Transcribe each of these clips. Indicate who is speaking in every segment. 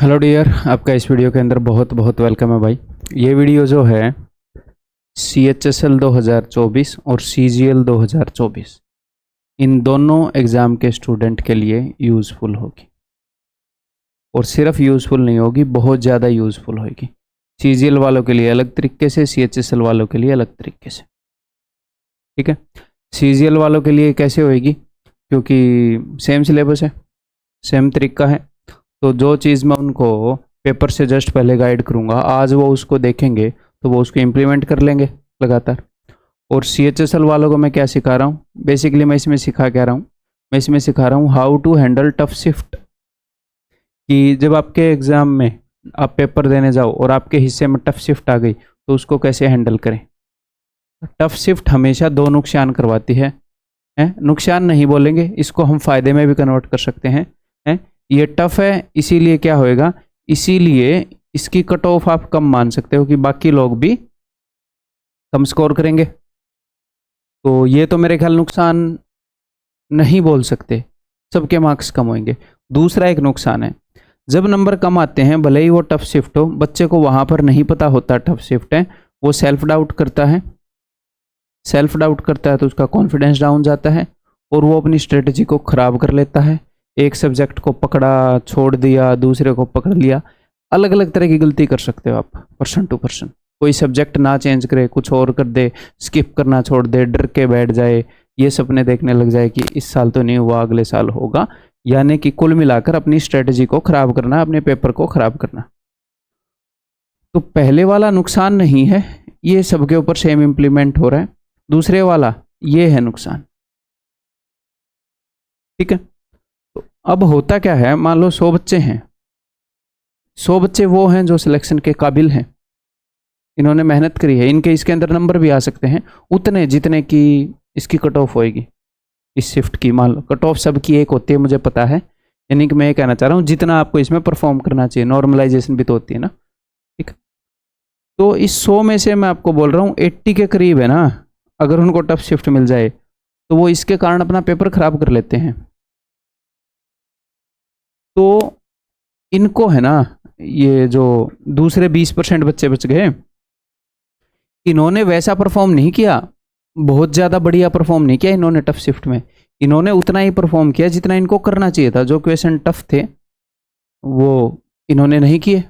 Speaker 1: Hello dear, आपका इस video के अंदर बहुत बहुत वेलकम है भाई। ये वीडियो जो है CHSL 2024 और CGL 2024 इन दोनों एग्ज़ाम के स्टूडेंट के लिए यूज़फुल होगी। और सिर्फ यूज़फुल नहीं होगी, बहुत ज़्यादा यूज़फुल होगी। CGL वालों के लिए अलग तरीके से, CHSL वालों के लिए अलग तरीके से। ठीक है, CGL वालों के लिए कैसे होएगी, क्योंकि सेम सिलेबस है, सेम तरीका है। तो जो चीज़ मैं उनको पेपर से जस्ट पहले गाइड करूँगा, आज वो उसको देखेंगे तो वो उसको इम्प्लीमेंट कर लेंगे लगातार। और CHSL वालों को मैं क्या सिखा रहा हूँ, बेसिकली मैं इसमें सिखा क्या रहा हूँ, मैं इसमें सिखा रहा हूँ how to handle tough shift. कि जब आपके एग्ज़ाम में आप पेपर देने जाओ और आपके हिस्से में टफ शिफ्ट आ गई तो उसको कैसे हैंडल करें। टफ शिफ्ट हमेशा दो नुकसान करवाती है। नुकसान नहीं बोलेंगे, इसको हम फ़ायदे में भी कन्वर्ट कर सकते हैं। ये टफ है इसीलिए क्या होएगा, इसीलिए इसकी कट ऑफ आप कम मान सकते हो कि बाकी लोग भी कम स्कोर करेंगे। तो ये तो मेरे ख्याल नुकसान नहीं बोल सकते, सबके मार्क्स कम होंगे। दूसरा एक नुकसान है, जब नंबर कम आते हैं, भले ही वो टफ शिफ्ट हो, बच्चे को वहाँ पर नहीं पता होता टफ शिफ्ट है, वो सेल्फ डाउट करता है। सेल्फ डाउट करता है तो उसका कॉन्फिडेंस डाउन जाता है और वो अपनी स्ट्रेटजी को ख़राब कर लेता है। एक सब्जेक्ट को पकड़ा, छोड़ दिया, दूसरे को पकड़ लिया। अलग अलग तरह की गलती कर सकते हो आप, पर्सन टू पर्सन। कोई सब्जेक्ट ना चेंज करे, कुछ और कर दे, स्किप करना छोड़ दे, डर के बैठ जाए, ये सपने देखने लग जाए कि इस साल तो नहीं हुआ, अगले साल होगा। यानी कि कुल मिलाकर अपनी स्ट्रेटजी को ख़राब करना, अपने पेपर को ख़राब करना। तो पहले वाला नुकसान नहीं है, ये सबके ऊपर सेम इम्प्लीमेंट हो रहा है। दूसरे वाला ये है नुकसान। ठीक है, तो अब होता क्या है, मान लो 100 बच्चे हैं, 100 बच्चे वो हैं जो सिलेक्शन के काबिल हैं, इन्होंने मेहनत करी है, इनके इसके अंदर नंबर भी आ सकते हैं उतने जितने की इसकी कट ऑफ होएगी इस शिफ्ट की। मान लो कट ऑफ सबकी एक होती है, मुझे पता है, यानी कि मैं ये कहना चाह रहा हूँ जितना आपको इसमें परफॉर्म करना चाहिए, नॉर्मलाइजेशन भी तो होती है ना। ठीक, तो इस 100 में से मैं आपको बोल रहा हूँ 80 के करीब है ना, अगर उनको टफ शिफ्ट मिल जाए तो वो इसके कारण अपना पेपर खराब कर लेते हैं। तो इनको है ना, ये जो दूसरे 20% बच्चे बच गए, इन्होंने वैसा परफॉर्म नहीं किया, बहुत ज़्यादा बढ़िया परफॉर्म नहीं किया इन्होंने टफ शिफ्ट में। इन्होंने उतना ही परफॉर्म किया जितना इनको करना चाहिए था। जो क्वेश्चन टफ थे वो इन्होंने नहीं किए,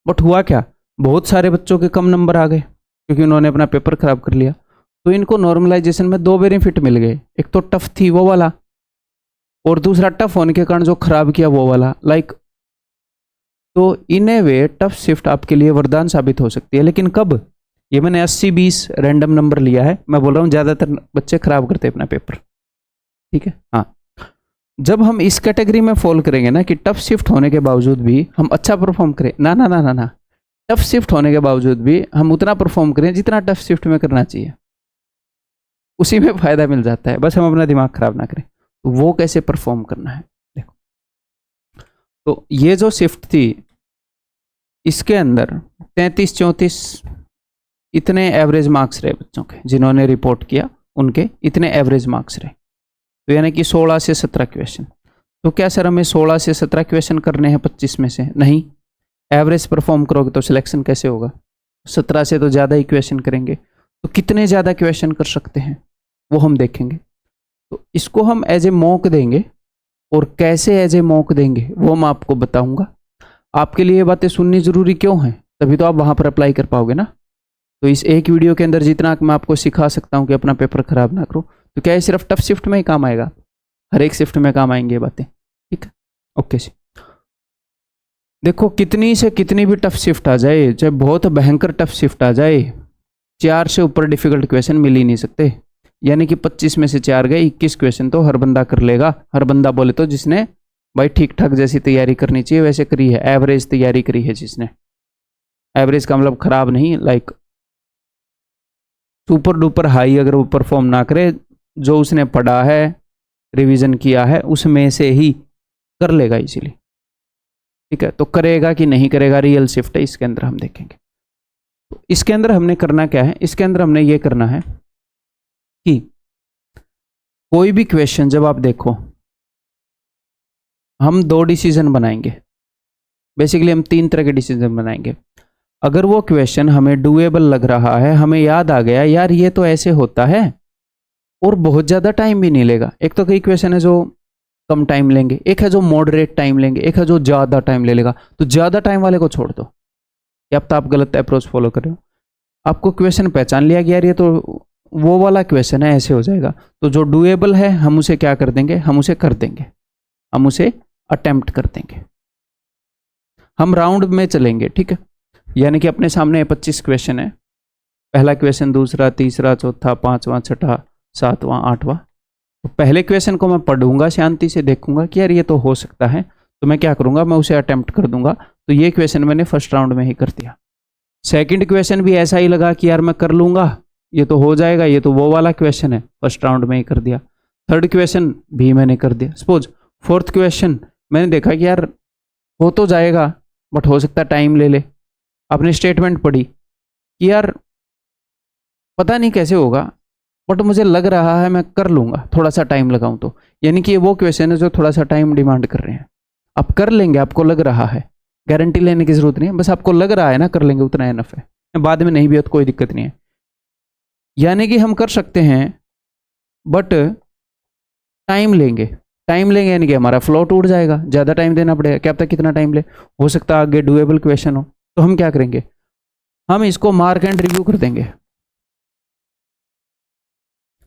Speaker 1: बट हुआ क्या, बहुत सारे बच्चों के कम नंबर आ गए क्योंकि उन्होंने अपना पेपर खराब कर लिया। तो इनको नॉर्मलाइजेशन में दो बेनिफिट मिल गए, एक तो टफ थी वो वाला, और दूसरा टफ होने के कारण जो खराब किया वो वाला। तो इन ए वे टफ शिफ्ट आपके लिए वरदान साबित हो सकती है। लेकिन कब, ये मैंने 80-20 रैंडम नंबर लिया है, मैं बोल रहा हूँ ज़्यादातर बच्चे खराब करते हैं अपना पेपर। ठीक है, हाँ, जब हम इस कैटेगरी में फॉल करेंगे ना कि टफ शिफ्ट होने के बावजूद भी हम अच्छा परफॉर्म करें, ना ना ना ना ना, टफ शिफ्ट होने के बावजूद भी हम उतना परफॉर्म करें जितना टफ शिफ्ट में करना चाहिए, उसी में फ़ायदा मिल जाता है। बस हम अपना दिमाग खराब ना करें। तो वो कैसे परफॉर्म करना है देखो, तो ये जो शिफ्ट थी इसके अंदर 33-34 इतने एवरेज मार्क्स रहे बच्चों के, जिन्होंने रिपोर्ट किया उनके इतने एवरेज मार्क्स रहे। तो यानी कि 16 से 17 क्वेश्चन। तो क्या सर हमें 16 से 17 क्वेश्चन करने हैं 25 में से? नहीं, एवरेज परफॉर्म करोगे तो सिलेक्शन कैसे होगा? 17 से तो ज़्यादा ही क्वेश्चन करेंगे। तो कितने ज़्यादा क्वेश्चन कर सकते हैं वो हम देखेंगे। तो इसको हम एज ए मॉक देंगे, और कैसे एज ए मॉक देंगे वो मैं आपको बताऊंगा। आपके लिए ये बातें सुननी ज़रूरी क्यों है, तभी तो आप वहाँ पर अप्लाई कर पाओगे ना। तो इस एक वीडियो के अंदर जितना मैं आपको सिखा सकता हूँ कि अपना पेपर खराब ना करो, तो क्या ये सिर्फ टफ शिफ्ट में ही काम आएगा? हर एक शिफ्ट में काम आएंगे ये बातें। ठीक है, ओके जी। देखो, कितनी से कितनी भी टफ शिफ्ट आ जाए, चाहे बहुत भयंकर टफ शिफ्ट आ जाए, 4 से ऊपर डिफिकल्ट क्वेश्चन मिल ही नहीं सकते। यानी कि 25 में से 4 गए, 21 क्वेश्चन तो हर बंदा कर लेगा। हर बंदा बोले तो जिसने भाई ठीक ठाक जैसी तैयारी करनी चाहिए वैसे करी है, एवरेज तैयारी करी है जिसने। एवरेज का मतलब खराब नहीं, लाइक सुपर डुपर हाई अगर वो परफॉर्म ना करे, जो उसने पढ़ा है, रिवीजन किया है, उसमें से ही कर लेगा इसीलिए। ठीक है, तो करेगा कि नहीं करेगा, रियल शिफ्ट है, इसके अंदर हम देखेंगे। तो इसके अंदर हमने करना क्या है, इसके अंदर हमने ये करना है कि कोई भी क्वेश्चन जब आप देखो, हम 2 डिसीजन बनाएंगे। बेसिकली हम 3 तरह के डिसीजन बनाएंगे। अगर वो क्वेश्चन हमें डूएबल लग रहा है, हमें याद आ गया यार ये तो ऐसे होता है और बहुत ज़्यादा टाइम भी नहीं लेगा। एक तो कई क्वेश्चन है जो कम टाइम लेंगे, एक है जो मॉडरेट टाइम लेंगे, एक है जो ज़्यादा टाइम ले लेगा। तो ज़्यादा टाइम वाले को छोड़ दो, या अब तो आप गलत अप्रोच फॉलो कर रहे हो। आपको क्वेश्चन पहचान लिया कि यार ये तो वो वाला क्वेश्चन है, ऐसे हो जाएगा, तो जो डूएबल है हम उसे क्या कर देंगे, हम उसे कर देंगे, हम उसे अटेम्प्ट कर देंगे। हम राउंड में चलेंगे, ठीक है। यानी कि अपने सामने 25 क्वेश्चन है, पहला क्वेश्चन, दूसरा, तीसरा, चौथा, पांचवा, छठा, सातवां, आठवां। तो पहले क्वेश्चन को मैं पढ़ूंगा, शांति से देखूंगा कि यार ये तो हो सकता है, तो मैं क्या करूंगा, मैं उसे अटेम्प्ट कर दूंगा। तो ये क्वेश्चन मैंने फर्स्ट राउंड में ही कर दिया। सेकंड क्वेश्चन भी ऐसा ही लगा कि यार मैं कर लूंगा, ये तो हो जाएगा, ये तो वो वाला क्वेश्चन है, फर्स्ट राउंड में ही कर दिया। थर्ड क्वेश्चन भी मैंने कर दिया। सपोज फोर्थ क्वेश्चन मैंने देखा कि यार हो तो जाएगा बट हो सकता है टाइम ले ले। आपने स्टेटमेंट पढ़ी कि यार पता नहीं कैसे होगा बट मुझे लग रहा है मैं कर लूंगा, थोड़ा सा टाइम लगाऊं तो। यानी कि ये वो क्वेश्चन है जो थोड़ा सा टाइम डिमांड कर रहे हैं। आप कर लेंगे, आपको लग रहा है, गारंटी लेने की जरूरत नहीं है, बस आपको लग रहा है ना कर लेंगे, उतना एनफ है। बाद में नहीं भी हो तो कोई दिक्कत नहीं है। यानी कि हम कर सकते हैं बट टाइम लेंगे। टाइम लेंगे यानी कि हमारा फ्लो टूट जाएगा, ज़्यादा टाइम देना पड़ेगा। क्या पता कितना टाइम ले, हो सकता है आगे डुएबल क्वेश्चन हो। तो हम क्या करेंगे, हम इसको मार्क एंड रिव्यू कर देंगे।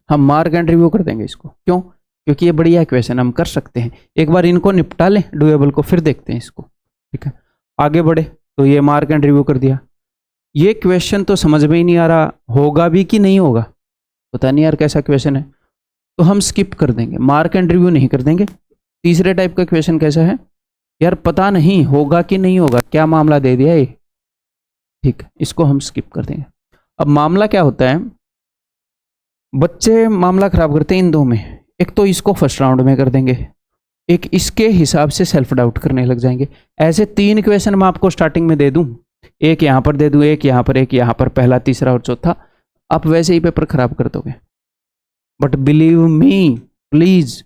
Speaker 1: हम मार्क एंड रिव्यू कर देंगे इसको। क्यों? क्योंकि ये बढ़िया क्वेश्चन, हम कर सकते हैं। एक बार इनको निपटा लें डुएबल को, फिर देखते हैं इसको, ठीक है। आगे बढ़े तो ये मार्क एंड रिव्यू कर दिया। ये क्वेश्चन तो समझ में ही नहीं आ रहा होगा भी कि नहीं होगा, पता नहीं यार कैसा क्वेश्चन है, तो हम स्किप कर देंगे, मार्क एंड रिव्यू नहीं कर देंगे। तीसरे टाइप का क्वेश्चन कैसा है, यार पता नहीं होगा कि नहीं होगा, क्या मामला दे दिया ये, ठीक, इसको हम स्किप कर देंगे। अब मामला क्या होता है, बच्चे मामला खराब करते हैं इन दो में। एक तो इसको फर्स्ट राउंड में कर देंगे, एक इसके हिसाब से सेल्फ डाउट करने लग जाएंगे। ऐसे 3 क्वेश्चन मैं आपको स्टार्टिंग में दे दूं, एक यहां पर दे दूं, एक यहां पर, एक यहां पर, पहला, तीसरा और चौथा, आप वैसे ही पेपर खराब कर दोगे। बट बिलीव मी प्लीज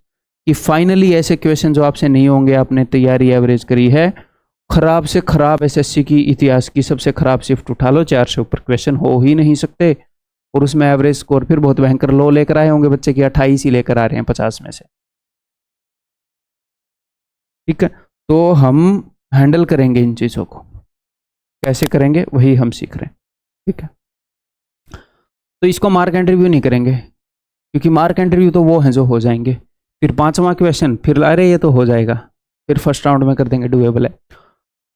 Speaker 1: कि फाइनली ऐसे क्वेश्चन जो आपसे नहीं होंगे, आपने तैयारी एवरेज करी है, खराब से खराब एसएससी की इतिहास की सबसे खराब शिफ्ट उठा लो, 4 से ऊपर क्वेश्चन हो ही नहीं सकते। और उसमें एवरेज स्कोर फिर बहुत भयंकर लो लेकर आए होंगे बच्चे की, 28 ही लेकर आ रहे हैं 50 में से, ठीक है। तो हम हैंडल करेंगे इन चीज़ों को, कैसे करेंगे वही हम सीख रहे हैं, ठीक है। तो इसको मार्क एंड रिव्यू नहीं करेंगे, क्योंकि मार्क एंड रिव्यू तो वो हैं जो हो जाएंगे। फिर 5वां क्वेश्चन, फिर अरे ये तो हो जाएगा, फिर फर्स्ट राउंड में कर देंगे, डुएबल है।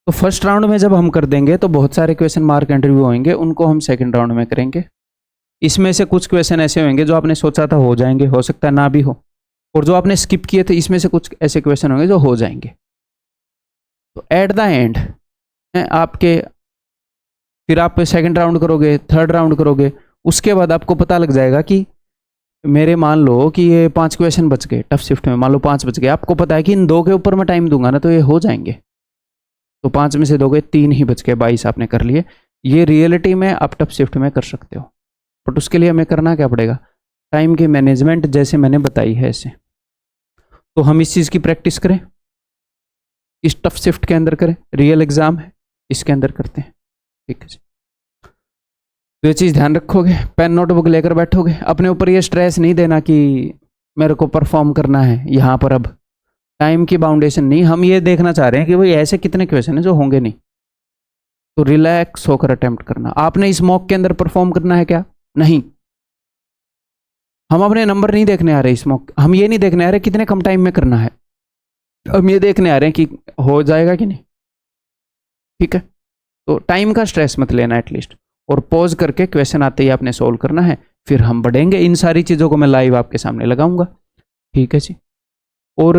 Speaker 1: तो फर्स्ट राउंड में जब हम कर देंगे तो बहुत सारे क्वेश्चन मार्क एंड रिव्यू होंगे, उनको हम सेकंड राउंड में करेंगे। इसमें से कुछ क्वेश्चन ऐसे होंगे जो आपने सोचा था हो जाएंगे, हो सकता है ना भी हो, और जो आपने स्किप किए थे इसमें से कुछ ऐसे क्वेश्चन होंगे जो हो जाएंगे। तो एट द एंड आपके, फिर आप सेकंड राउंड करोगे, थर्ड राउंड करोगे, उसके बाद आपको पता लग जाएगा कि मेरे मान लो कि ये 5 क्वेश्चन बच गए टफ शिफ्ट में, मान लो 5 बच गए, आपको पता है कि इन 2 के ऊपर मैं टाइम दूंगा ना तो ये हो जाएंगे। तो 5 में से 2 गए, 3 ही बच गए, 22 आपने कर लिए। ये रियलिटी में आप टफ शिफ्ट में कर सकते हो, बट उसके लिए हमें करना क्या पड़ेगा, टाइम की मैनेजमेंट जैसे मैंने बताई है ऐसे। तो हम इस चीज़ की प्रैक्टिस करें, इस टफ शिफ्ट के अंदर करें, रियल एग्जाम है इसके अंदर करते हैं, ठीक है जी। तो ये चीज़ ध्यान रखोगे, पेन नोटबुक लेकर बैठोगे, अपने ऊपर ये स्ट्रेस नहीं देना कि मेरे को परफॉर्म करना है यहाँ पर। अब टाइम की बाउंडेशन नहीं, हम ये देखना चाह रहे हैं कि भाई ऐसे कितने क्वेश्चन है जो होंगे नहीं। तो रिलैक्स होकर अटेम्प्ट करना। आपने इस मॉक के अंदर परफॉर्म करना है क्या? नहीं, हम अपने नंबर नहीं देखने आ रहे इस मॉक, हम ये नहीं देखने आ रहे कितने कम टाइम में करना है, हम ये देखने आ रहे हैं कि हो जाएगा कि नहीं, ठीक है। तो टाइम का स्ट्रेस मत लेना एटलीस्ट, और पॉज करके क्वेश्चन आते ही आपने सोल्व करना है, फिर हम बढ़ेंगे। इन सारी चीज़ों को मैं लाइव आपके सामने लगाऊंगा, ठीक है जी। और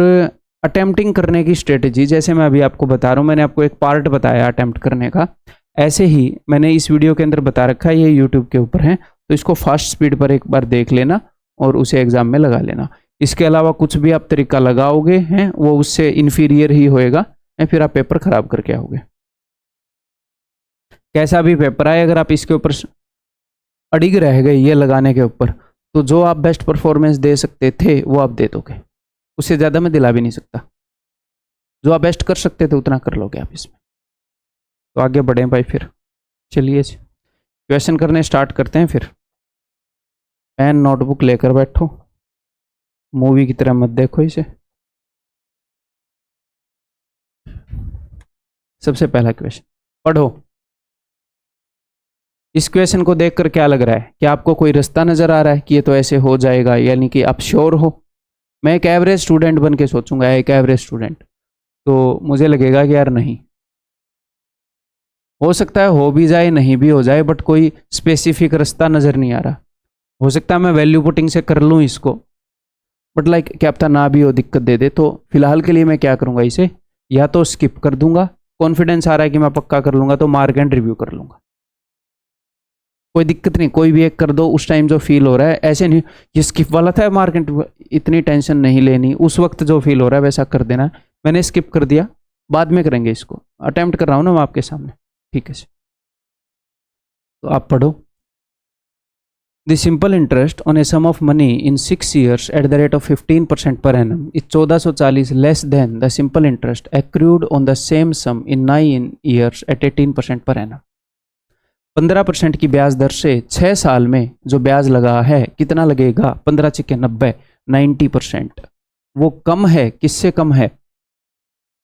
Speaker 1: अटेम्प्टिंग करने की स्ट्रेटजी, जैसे मैं अभी आपको बता रहा हूँ, मैंने आपको एक पार्ट बताया अटेम्प्ट करने का, ऐसे ही मैंने इस वीडियो के अंदर बता रखा है, ये यूट्यूब के ऊपर है, तो इसको फास्ट स्पीड पर एक बार देख लेना और उसे एग्जाम में लगा लेना। इसके अलावा कुछ भी आप तरीका लगाओगे हैं वो उससे इन्फीरियर ही होएगा, फिर आप पेपर खराब करके आओगे। कैसा भी पेपर आए, अगर आप इसके ऊपर अड़िग रह गए ये लगाने के ऊपर, तो जो आप बेस्ट परफॉर्मेंस दे सकते थे वो आप दे दोगे, उससे ज़्यादा मैं दिला भी नहीं सकता। जो आप बेस्ट कर सकते थे उतना कर लोगे आप इसमें। तो आगे बढ़ें भाई फिर। चलिए क्वेश्चन करने स्टार्ट करते हैं फिर। पेन नोटबुक लेकर बैठो, मूवी की तरह मत देखो इसे। सबसे पहला क्वेश्चन पढ़ो। इस क्वेश्चन को देखकर क्या लग रहा है? क्या आपको कोई रास्ता नजर आ रहा है कि ये तो ऐसे हो जाएगा, यानी कि आप श्योर हो? मैं एक एवरेज स्टूडेंट बन के सोचूंगा, एक एवरेज स्टूडेंट, तो मुझे लगेगा कि यार नहीं, हो सकता है हो भी जाए नहीं भी हो जाए, बट कोई स्पेसिफिक रास्ता नजर नहीं आ रहा। हो सकता है मैं वैल्यू पुटिंग से कर लूँ इसको, बट लाइक क्या पता ना भी हो, दिक्कत दे दे। तो फिलहाल के लिए मैं क्या करूँगा, इसे या तो स्किप कर दूंगा, कॉन्फिडेंस आ रहा है कि मैं पक्का कर लूँगा तो मार्क एंड रिव्यू कर लूँगा, कोई दिक्कत नहीं, कोई भी एक कर दो उस टाइम जो फील हो रहा है। ऐसे नहीं ये स्किप वाला था मार्क एंड, इतनी टेंशन नहीं लेनी, उस वक्त जो फील हो रहा है वैसा कर देना। मैंने स्किप कर दिया, बाद में करेंगे इसको, अटेम्प्ट कर रहा हूँ ना मैं आपके सामने, ठीक है। तो आप पढ़ो। The simple interest on a sum of money in 6 years at the rate of 15% per annum is 1440 less than the simple interest accrued on the same sum in 9 years at 18% per annum. 15% की ब्याज दर से 6 साल में जो ब्याज लगा है कितना लगेगा? 15 छिके 90, 90%। वो कम है, किससे कम है?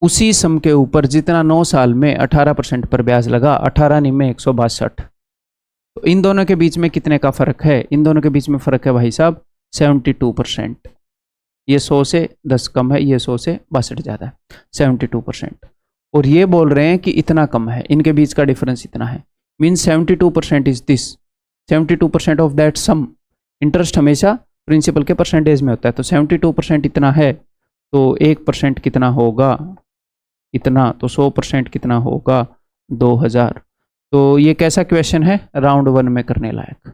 Speaker 1: उसी सम के ऊपर जितना 9 साल में 18% पर ब्याज लगा, 18 निम्मे 162। तो इन दोनों के बीच में कितने का फर्क है? इन दोनों के बीच में फर्क है भाई साहब 72%। ये 100 से 10 कम है, ये 100 से 62 ज़्यादा है, 72%। और ये बोल रहे हैं कि इतना कम है, इनके बीच का डिफरेंस इतना है, means 72% is this, 72% of that sum. Interest हमेशा प्रिंसिपल के परसेंटेज में होता है, तो 72% इतना है, तो 1% कितना होगा? इतना। तो 100% कितना होगा? 2000। तो ये कैसा क्वेश्चन है? राउंड 1 में करने लायक।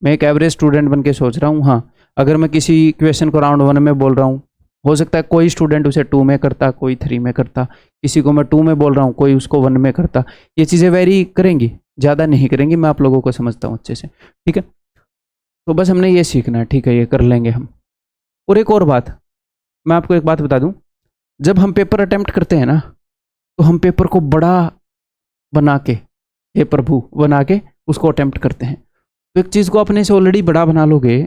Speaker 1: मैं एक एवरेज स्टूडेंट बन के सोच रहा हूँ। हाँ, अगर मैं किसी क्वेश्चन को राउंड 1 में बोल रहा हूँ, हो सकता है कोई स्टूडेंट उसे 2 में करता, कोई 3 में करता, किसी को मैं 2 में बोल रहा हूँ, कोई उसको 1 में करता। ये चीज़ें वेरी करेंगी, ज़्यादा नहीं करेंगी, मैं आप लोगों को समझता हूँ अच्छे से, ठीक है। तो बस हमने ये सीखना है, ठीक है, ये कर लेंगे हम। और एक और बात, मैं आपको एक बात बता दूँ, जब हम पेपर अटेम्प्ट करते हैं ना, तो हम पेपर को बड़ा बना के, हे प्रभु बना के उसको अटेम्प्ट करते हैं। तो एक चीज़ को अपने से ऑलरेडी बड़ा बना लोगे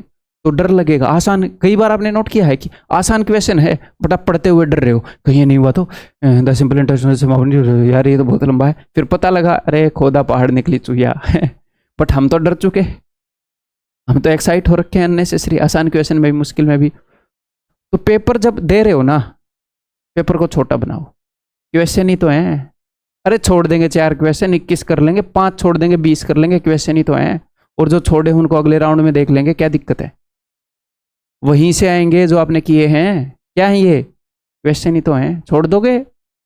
Speaker 1: तो डर लगेगा। आसान, कई बार आपने नोट किया है कि आसान क्वेश्चन है बट आप पढ़ते हुए डर रहे हो, कहीं ये नहीं हुआ तो द सिंपल इंटरेस्ट, यार ये तो बहुत लंबा है, फिर पता लगा अरे खोदा पहाड़ निकली चुहिया बट हम तो डर चुके, हम तो एक्साइट हो रखे हैं अननेसेसरी, आसान क्वेश्चन में भी मुश्किल में भी। तो पेपर जब दे रहे हो ना, पेपर को छोटा बनाओ, क्वेश्चन ही तो है। अरे छोड़ देंगे 4 क्वेश्चन, 21 कर लेंगे, 5 छोड़ देंगे, 20 कर लेंगे, क्वेश्चन ही तो है। और जो छोड़े उनको अगले राउंड में देख लेंगे, क्या दिक्कत है? वहीं से आएंगे जो आपने किए हैं। क्या है ये? क्वेश्चन ही तो है, छोड़ दोगे,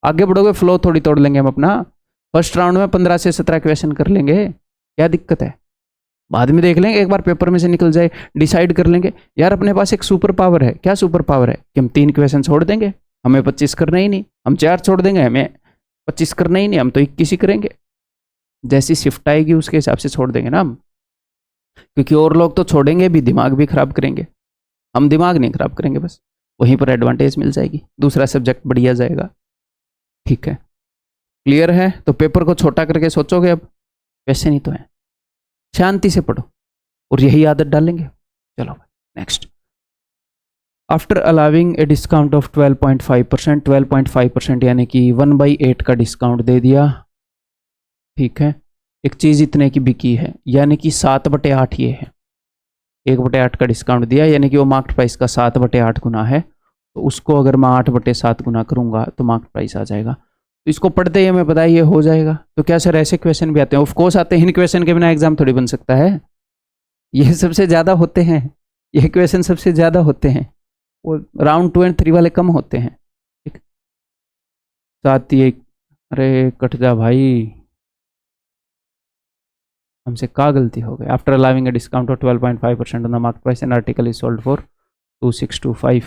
Speaker 1: आगे बढ़ोगे, फ्लो थोड़ी तोड़ लेंगे हम अपना। फर्स्ट राउंड में 15 से 17 क्वेश्चन कर लेंगे, क्या दिक्कत है? बाद में देख लेंगे, एक बार पेपर में से निकल जाए डिसाइड कर लेंगे। यार अपने पास एक सुपर पावर है। क्या सुपर पावर है? कि हम 3 क्वेश्चन छोड़ देंगे, हमें 25 करना ही नहीं, हम 4 छोड़ देंगे, हमें 25 करना ही नहीं, हम तो 21 ही करेंगे। जैसी शिफ्ट आएगी उसके हिसाब से छोड़ देंगे ना हम, क्योंकि और लोग तो छोड़ेंगे भी, दिमाग भी खराब करेंगे, हम दिमाग नहीं खराब करेंगे, बस वहीं पर एडवांटेज मिल जाएगी, दूसरा सब्जेक्ट बढ़िया जाएगा, ठीक है। क्लियर है? तो पेपर को छोटा करके सोचोगे अब, वैसे नहीं तो है, शांति से पढ़ो और यही आदत डालेंगे। चलो next. After allowing a discount of 12.5%, 12.5% यानी कि 1/8 का डिस्काउंट दे दिया, ठीक है। एक चीज़ इतने की बिकी है, यानी कि 7/8 ये है, 1/8 का डिस्काउंट दिया, यानी कि वो मार्केट प्राइस का 7/8 गुना है। तो उसको अगर मैं 8/7 गुना करूँगा तो मार्केट प्राइस आ जाएगा। तो इसको पढ़ते ही हमें पता है ये हो जाएगा। तो क्या सर ऐसे क्वेश्चन भी आते हैं? ऑफकोर्स आते हैं, इन क्वेश्चन के बिना एग्जाम थोड़ी बन सकता है, ये सबसे ज़्यादा होते हैं, ये क्वेश्चन सबसे ज़्यादा होते हैं, वो राउंड 2 और 3 वाले कम होते हैं, ठीक। 7 ही एक, अरे कट जा भाई, हमसे क्या गलती हो गई? After allowing a discount of 12.5% on the market price an article is sold for 2625,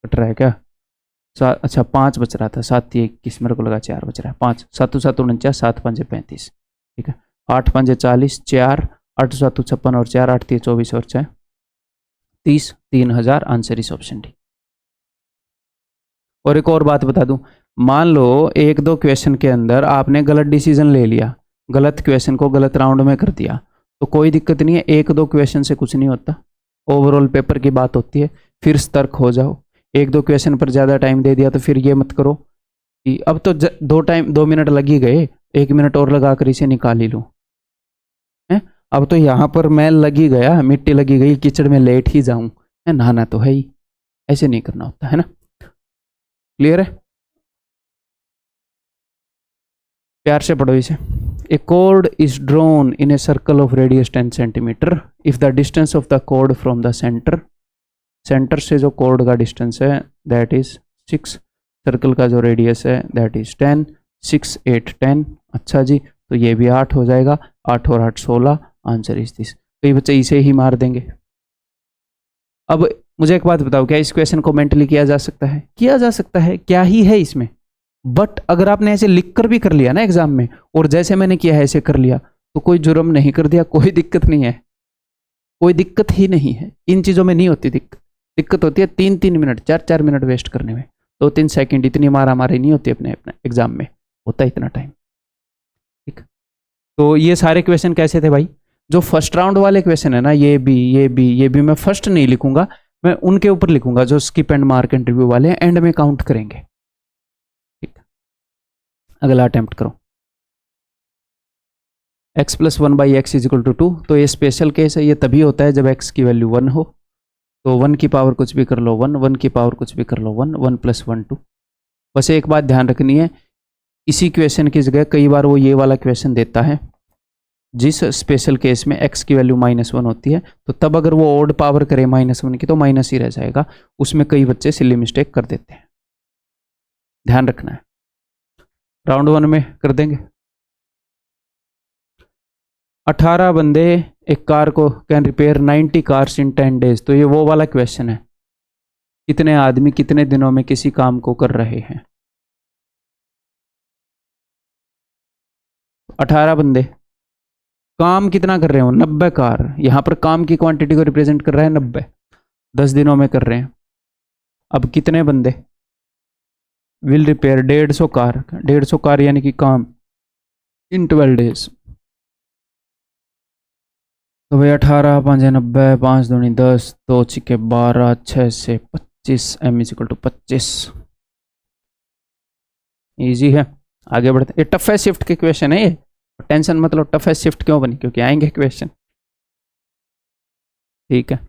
Speaker 1: cut रहा है क्या? अच्छा 5 बच रहा था, 7 ही 21, मेरे को लगा 4 बच रहा है। 5 7 7 49, 7 5 35, ठीक है। 8 5 40, 4 8 7 56 और 4 8 3 24 और 6 30, 3000। आंसर इस ऑप्शन डी। और एक और बात बता दूं, मान लो एक दो क्वेश्चन के अंदर आपने गलत डिसीजन ले लिया, गलत क्वेश्चन को गलत राउंड में कर दिया, तो कोई दिक्कत नहीं है, एक दो क्वेश्चन से कुछ नहीं होता, ओवरऑल पेपर की बात होती है। फिर सतर्क हो जाओ। एक दो क्वेश्चन पर ज़्यादा टाइम दे दिया तो फिर ये मत करो कि अब तो 2 मिनट लग ही गए, 1 मिनट और लगा कर इसे निकाल ही लूँ, है अब तो यहाँ पर मैल लगी गया, मिट्टी लगी गई, कीचड़ में लेट ही जाऊँ, है नहाना तो है ही, ऐसे नहीं करना होता है ना। क्लियर है? प्यार से पढ़ो इसे। ए chord is drawn in a circle of radius 10 centimeter if the distance of the chord from the center से जो chord का distance है that is 6, सर्कल का जो रेडियस है that is 10, 6 8 10। अच्छा जी, तो ये भी 8 हो जाएगा, 8 और 8 16, आंसर इज दिस। कई बच्चे इसे ही मार देंगे। अब मुझे एक बात बताओ, क्या इस क्वेश्चन को मेंटली किया जा सकता है? किया जा सकता है, क्या ही है इसमें। बट अगर आपने ऐसे लिख कर भी कर लिया ना एग्जाम में, और जैसे मैंने किया है ऐसे कर लिया, तो कोई जुर्म नहीं कर दिया, कोई दिक्कत नहीं है, कोई दिक्कत ही नहीं है। इन चीज़ों में नहीं होती दिक्कत। दिक्कत होती है 3-3 मिनट 4-4 मिनट वेस्ट करने में, 2-3 सेकंड, इतनी मारा मारी नहीं होती अपने अपने एग्जाम में, होता है इतना टाइम। ठीक, तो ये सारे क्वेश्चन कैसे थे भाई? जो फर्स्ट राउंड वाले क्वेश्चन है ना, ये भी मैं फर्स्ट नहीं लिखूंगा, मैं उनके ऊपर लिखूंगा जो स्किप एंड मार्क इंटरव्यू वाले एंड में काउंट करेंगे। ठीक, अगला अटेम्प्ट करो। x + 1/x = 2, तो ये स्पेशल केस है, ये तभी होता है जब x की वैल्यू 1 हो। तो 1 की पावर कुछ भी कर लो 1, 1 की पावर कुछ भी कर लो 1, 1 + 1 2। बस एक बात ध्यान रखनी है, इसी क्वेश्चन की जगह कई बार वो ये वाला क्वेश्चन देता है जिस स्पेशल केस में x की वैल्यू -1 होती है, तो तब अगर वो ऑड पावर करे -1 की तो माइनस ही रह जाएगा। उसमें कई बच्चे सिली मिस्टेक कर देते हैं, ध्यान रखना है। राउंड 1 में कर देंगे। 18 बंदे एक कार को can repair 90 cars in 10 days, तो ये वो वाला क्वेश्चन है, कितने आदमी कितने दिनों में किसी काम को कर रहे हैं। 18 बंदे काम कितना कर रहे हो? 90 कार। यहां पर काम की क्वांटिटी को रिप्रेजेंट कर रहा है 90, 10 दिनों में कर रहे हैं। अब कितने बंदे विल रिपेयर 150 कार, 150 कार यानी कि काम इन 12 डेज। तो भाई 18 5 90, 5 दूनी 10, 2 छिके 12, 6 से 25, m = 25। ईजी है, आगे बढ़ते। ये टफ है, शिफ्ट के क्वेश्चन है ये, टेंशन मतलब टफ है शिफ्ट क्यों बनी, क्योंकि आएंगे क्वेश्चन। ठीक है।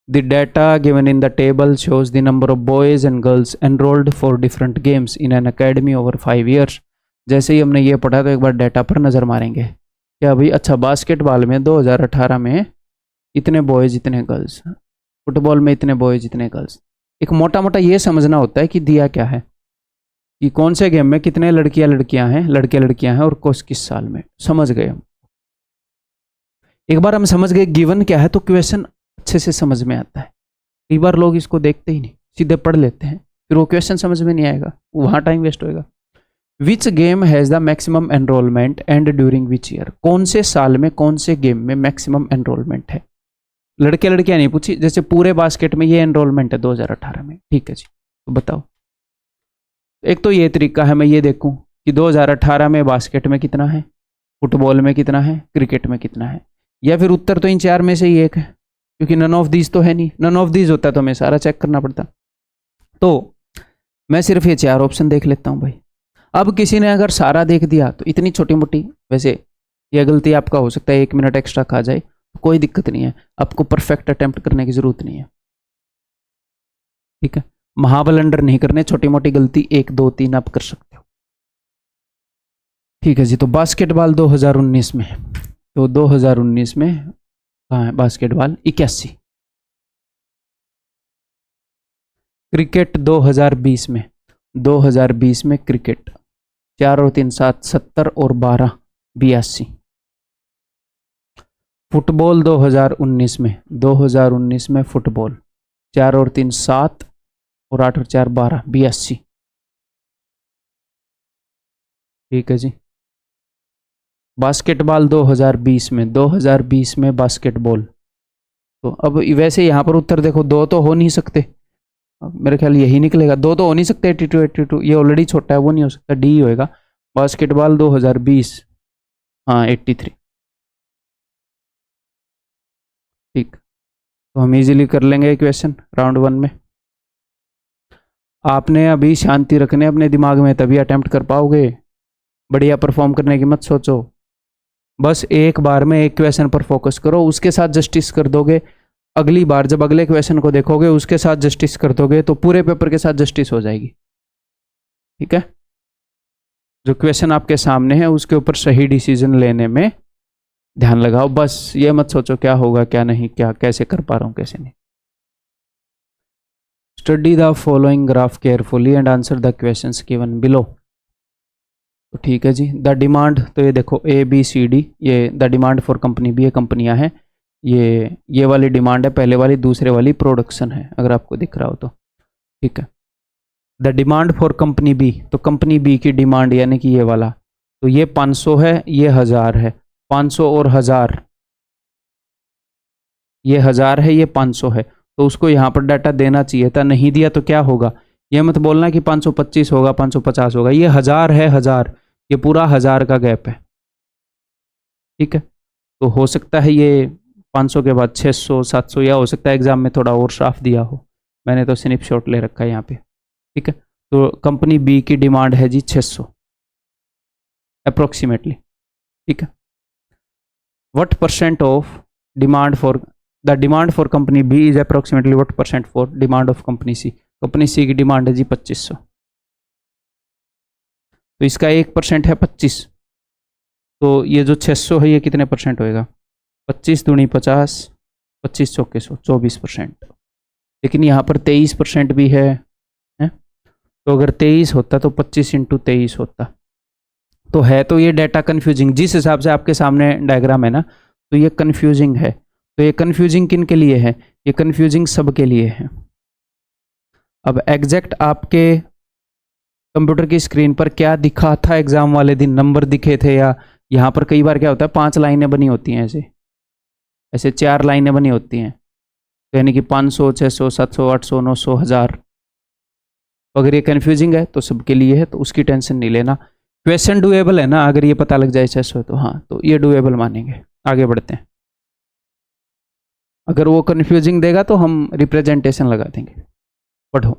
Speaker 1: The data given in the table shows the number of boys and girls enrolled for different games in an academy over 5 years। जैसे ही हमने ये पढ़ा तो एक बार डेटा पर नज़र मारेंगे। क्या भाई? अच्छा, बास्केटबॉल में 2018 में इतने बॉयज इतने गर्ल्स, फुटबॉल में इतने बॉयज इतने गर्ल्स। एक मोटा मोटा ये समझना होता है कि दिया क्या है, कि कौन से गेम में कितने लड़कियां हैं, लड़के लड़कियां हैं, और किस साल में। समझ गए हम? एक बार हम समझ गए गिवन क्या है तो क्वेश्चन अच्छे से समझ में आता है। कई बार लोग इसको देखते ही नहीं, सीधे पढ़ लेते हैं, फिर वो क्वेश्चन समझ में नहीं आएगा, वहाँ टाइम वेस्ट होएगा। Which game has the maximum enrolment and during which year? कौन से साल में कौन से गेम में मैक्सिमम एनरोलमेंट है? लड़के लड़कियां नहीं पूछी, जैसे पूरे बास्केट में ये एनरोलमेंट है 2018 में। ठीक है जी, तो बताओ। एक तो ये तरीका है, मैं ये देखूं कि 2018 में बास्केट में कितना है, फुटबॉल में कितना है, क्रिकेट में कितना है, या फिर उत्तर तो इन 4 में से ही एक है, क्योंकि नन ऑफ दीज तो है नहीं। नन ऑफ दीज होता तो हमें सारा चेक करना पड़ता। तो मैं सिर्फ ये 4 ऑप्शन देख लेता हूँ भाई। अब किसी ने अगर सारा देख दिया तो इतनी छोटी मोटी, वैसे ये गलती आपका हो सकता है 1 मिनट एक्स्ट्रा खा जाए, तो कोई दिक्कत नहीं है, आपको परफेक्ट अटेम्प्ट करने की जरूरत नहीं है। ठीक है, महाबलंडर नहीं करने, छोटी मोटी गलती 1 2 3 आप कर सकते हो। ठीक है जी, तो बास्केटबॉल 2019 में, तो 2019 में कहाँ है बास्केटबॉल? 81। क्रिकेट 2020 में, 2020 में क्रिकेट 4 और 3 7, 70 और 12 82। फुटबॉल 2019 में, 2019 में फुटबॉल 4 और 3 7 और 8 और 4 12 82। ठीक है जी। बास्केटबॉल 2020 में, 2020 में बास्केटबॉल, तो अब वैसे यहाँ पर उत्तर देखो 2 तो हो नहीं सकते, मेरे ख्याल यही निकलेगा, दो तो हो नहीं सकते 82 82, ये ऑलरेडी छोटा है, वो नहीं हो सकता, डी होएगा। बास्केटबॉल 2020, हाँ 83। ठीक, तो हम इजीली कर लेंगे क्वेश्चन राउंड 1 में। आपने अभी शांति रखने अपने दिमाग में, तभी अटेम्प्ट कर पाओगे। बढ़िया परफॉर्म करने की मत सोचो, बस एक बार में एक क्वेश्चन पर फोकस करो, उसके साथ जस्टिस कर दोगे। अगली बार जब अगले क्वेश्चन को देखोगे उसके साथ जस्टिस कर दोगे तो पूरे पेपर के साथ जस्टिस हो जाएगी। ठीक है, जो क्वेश्चन आपके सामने है उसके ऊपर सही डिसीजन लेने में ध्यान लगाओ, बस ये मत सोचो क्या होगा क्या नहीं, क्या कैसे कर पा रहा हूँ कैसे नहीं। Study the following graph carefully and answer the questions given below. तो ठीक है जी, द डिमांड, तो ये देखो ए बी सी डी, ये the demand for company B, ये कंपनियां हैं, ये वाली डिमांड है, पहले वाली, दूसरे वाली प्रोडक्शन है, अगर आपको दिख रहा हो तो। ठीक है, the demand for company B, तो कंपनी बी की डिमांड यानी कि ये वाला, तो ये 500 है, ये 1000 है, 500 और 1000, ये 1000 है, ये 500 है, तो उसको यहाँ पर डाटा देना चाहिए था, नहीं दिया तो क्या होगा, ये मत बोलना कि 525 होगा 550 होगा, ये 1000 है 1000, ये पूरा 1000 का गैप है। ठीक है, तो हो सकता है ये 500 के बाद 600 700, या हो सकता है एग्जाम में थोड़ा और साफ दिया हो, मैंने तो स्निप शॉट ले रखा है यहाँ पे। ठीक है, तो कंपनी बी की डिमांड है जी 600 अप्रोक्सीमेटली। ठीक है, what percent of demand for the demand for company B is approximately what percent for demand of company C, company C की डिमांड है जी 2500, तो इसका 1% है 25, तो ये जो 600 है ये कितने परसेंट होएगा, 25 दूनी 50, 25 चौके 100, 24%। लेकिन यहाँ पर 23% भी है, तो अगर 23 होता तो 25 इंटू 23 होता, तो है तो ये डाटा कन्फ्यूजिंग, जिस हिसाब से आपके सामने डायग्राम है ना, तो ये कन्फ्यूजिंग है। तो ये कन्फ्यूजिंग किन के लिए है, ये कन्फ्यूजिंग सब के लिए है। अब एग्जैक्ट आपके कंप्यूटर की स्क्रीन पर क्या दिखा था एग्जाम वाले दिन, नंबर दिखे थे, या यहाँ पर कई बार क्या होता है 5 लाइनें बनी होती हैं, ऐसे ऐसे 4 लाइनें बनी होती हैं, तो यानी कि 500 600 700 800 900 1000। अगर ये कन्फ्यूजिंग है तो सबके लिए है, तो उसकी टेंशन नहीं लेना, क्वेश्चन डुएबल है ना, अगर ये पता लग जाए 600 तो हाँ, तो ये डुएबल मानेंगे। आगे बढ़ते हैं, अगर वो कन्फ्यूजिंग देगा तो हम रिप्रेजेंटेशन लगा देंगे। पढ़ो,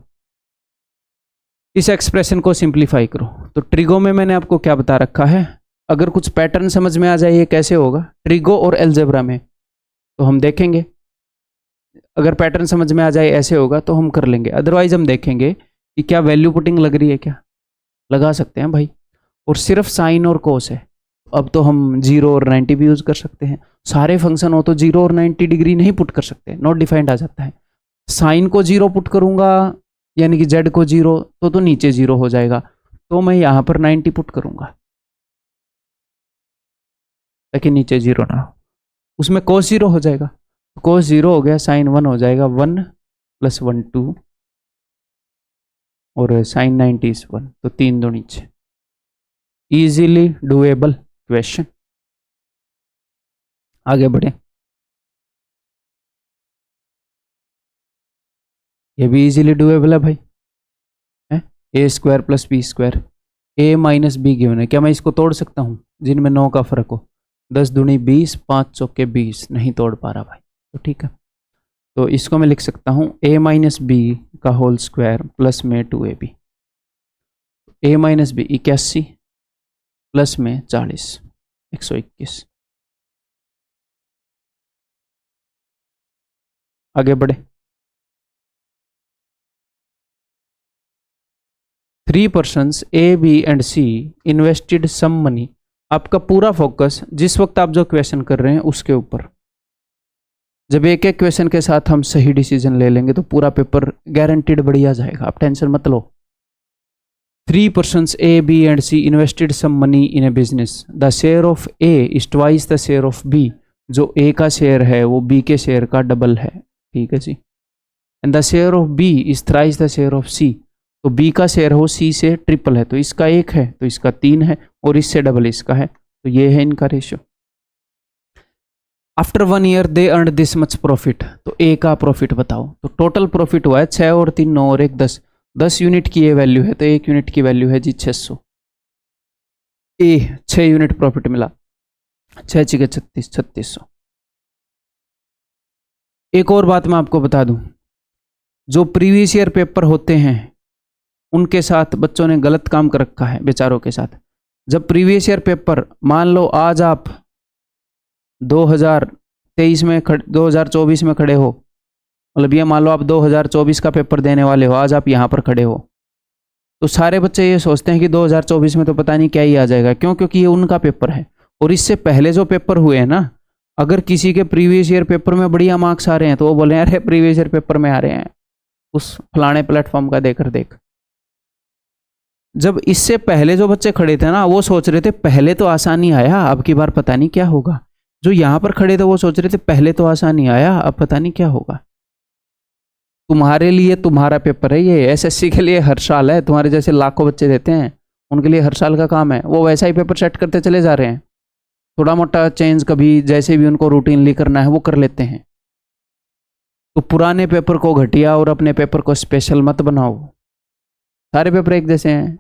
Speaker 1: इस एक्सप्रेशन को सिंप्लीफाई करो। तो ट्रिगो में मैंने आपको क्या बता रखा है, अगर कुछ पैटर्न समझ में आ जाए ये कैसे होगा ट्रिगो और एल्जेब्रा में, तो हम देखेंगे, अगर पैटर्न समझ में आ जाए ऐसे होगा तो हम कर लेंगे, अदरवाइज हम देखेंगे कि क्या वैल्यू पुटिंग लग रही है, क्या लगा सकते हैं भाई, और सिर्फ साइन और कोस है। अब तो हम 0 और 90 भी यूज कर सकते हैं, सारे फंक्शन हो तो 0 और 90 डिग्री नहीं पुट कर सकते, नॉट डिफाइंड आ जाता है। साइन को 0 पुट करूंगा यानी कि z को 0, तो नीचे 0 हो जाएगा, तो मैं यहाँ पर 90 पुट करूंगा ताकि नीचे 0 ना हो, उसमें cos 0 हो जाएगा, cos 0 हो गया, साइन 1 हो जाएगा, 1 + 1 2, और साइन 90 इज 1, तो 3 2 नीचे। Easily doable question. आगे बढ़े, ये भी इजीली डुएबल है भाई, है a² + b², a - b given है, क्या मैं इसको तोड़ सकता हूँ जिनमें 9 का फर्क हो, 10 दूनी 20, 5 चौके 20, नहीं तोड़ पा रहा भाई, तो ठीक है, तो इसको मैं लिख सकता हूँ a - b का होल स्क्वायर प्लस में 2ab, a - b 81 प्लस में 40 121। आगे बढ़े, 3 persons A, B and C invested some money, आपका पूरा फोकस जिस वक्त आप जो क्वेश्चन कर रहे हैं उसके ऊपर, जब एक एक क्वेश्चन के साथ हम सही डिसीजन ले लेंगे तो पूरा पेपर गारंटीड बढ़िया जाएगा, आप टेंशन मत लो। 3 persons A, B and C invested some money in a business, the share of A is twice the share of B, जो A का शेयर है वो B के शेयर का डबल है, ठीक है जी, and the share of B is thrice the share of C, तो B का शेयर हो C से ट्रिपल है, तो इसका 1 है तो इसका 3 है, और इससे डबल इसका है, तो ये है इनका ratio. After 1 year they earn this much profit, तो ए का प्रॉफिट बताओ। तो टोटल प्रॉफिट हुआ है 6 और 3 9 और 1 10, 10 यूनिट की ये वैल्यू है, तो 1 यूनिट की वैल्यू है जी 600। ए 6 यूनिट प्रॉफिट मिला, 6 6 36 3600। एक और बात मैं आपको बता दूं, जो प्रीवियस ईयर पेपर होते हैं उनके साथ बच्चों ने गलत काम कर रखा है बेचारों के साथ। जब प्रीवियस ईयर पेपर, मान लो आज आप 2023 में 2024 में खड़े हो, मतलब ये मान लो आप 2024 का पेपर देने वाले हो, आज आप यहाँ पर खड़े हो, तो सारे बच्चे ये सोचते हैं कि 2024 में तो पता नहीं क्या ही आ जाएगा। क्यों? क्योंकि ये उनका पेपर है। और इससे पहले जो पेपर हुए हैं ना, अगर किसी के प्रीवियस ईयर पेपर में बढ़िया मार्क्स आ रहे हैं तो वो बोले अरे प्रीवियस ईयर पेपर में आ रहे हैं, उस फलाने प्लेटफॉर्म का देकर देख। जब इससे पहले जो बच्चे खड़े थे ना, वो सोच रहे थे पहले तो आसानी आया, अब की बार पता नहीं क्या होगा। जो यहाँ पर खड़े थे वो सोच रहे थे पहले तो आसानी आया, अब पता नहीं क्या होगा। तुम्हारे लिए तुम्हारा पेपर है ये, एसएससी के लिए हर साल है, तुम्हारे जैसे लाखों बच्चे देते हैं, उनके लिए हर साल का काम है। वो वैसा ही पेपर सेट करते चले जा रहे हैं, थोड़ा मोटा चेंज कभी जैसे भी उनको रूटीनली करना है वो कर लेते हैं। तो पुराने पेपर को घटिया और अपने पेपर को स्पेशल मत बनाओ। सारे पेपर एक जैसे हैं,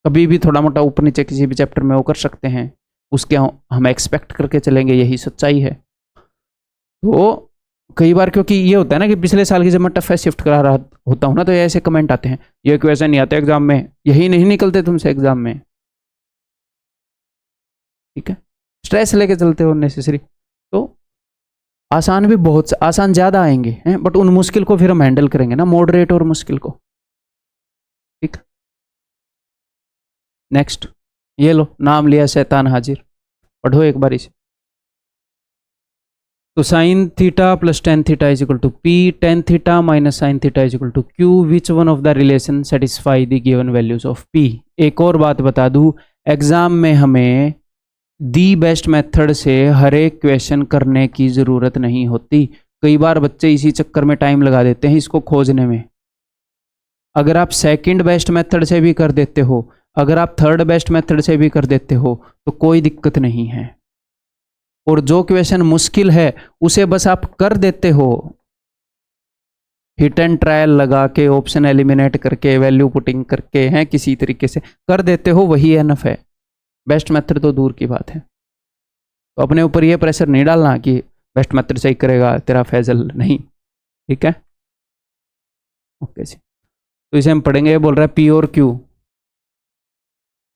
Speaker 1: कभी भी थोड़ा मोटा ऊपर नीचे किसी भी चैप्टर में वो कर सकते हैं, उसके हम एक्सपेक्ट करके चलेंगे, यही सच्चाई है। तो कई बार क्योंकि ये होता है ना कि पिछले साल की जब मैं टफ शिफ्ट करा रहा होता हूँ ना, तो ऐसे कमेंट आते हैं, ये क्यों ऐसा नहीं आता एग्जाम में, यही नहीं निकलते तुमसे एग्जाम में। ठीक है, स्ट्रेस लेके चलते हो नेसेसरी। तो आसान भी बहुत आसान ज़्यादा आएंगे हैं, बट उन मुश्किल को फिर हम हैंडल करेंगे ना, मॉडरेट और मुश्किल को। ठीक, नेक्स्ट, ये लो, नाम लिया शैतान हाजिर, पढ़ो एक बार इसे। तो sine theta plus tan theta is equal to P, tan theta minus sine theta is equal to Q, which one of the relation satisfy the given values of P. एक और बात बता दूं, एग्जाम में हमें दी बेस्ट मेथड से हर एक question करने की ज़रूरत नहीं होती। कई बार बच्चे इसी चक्कर में टाइम लगा देते हैं इसको खोजने में। अगर आप सेकंड बेस्ट मेथड से भी कर देते हो, अगर आप थर्ड बेस्ट मेथड से भी कर देते हो, तो कोई दिक्कत नहीं है। और जो क्वेश्चन मुश्किल है उसे बस आप कर देते हो, हिट एंड ट्रायल लगा के, ऑप्शन एलिमिनेट करके, वैल्यू पुटिंग करके, हैं किसी तरीके से कर देते हो, वही एनफ है। बेस्ट मेथड तो दूर की बात है। तो अपने ऊपर ये प्रेशर नहीं डालना कि बेस्ट मेथड सही करेगा तेरा फैजल, नहीं। ठीक है, ओके जी। तो इसे हम पढ़ेंगे, बोल रहा है पी और क्यू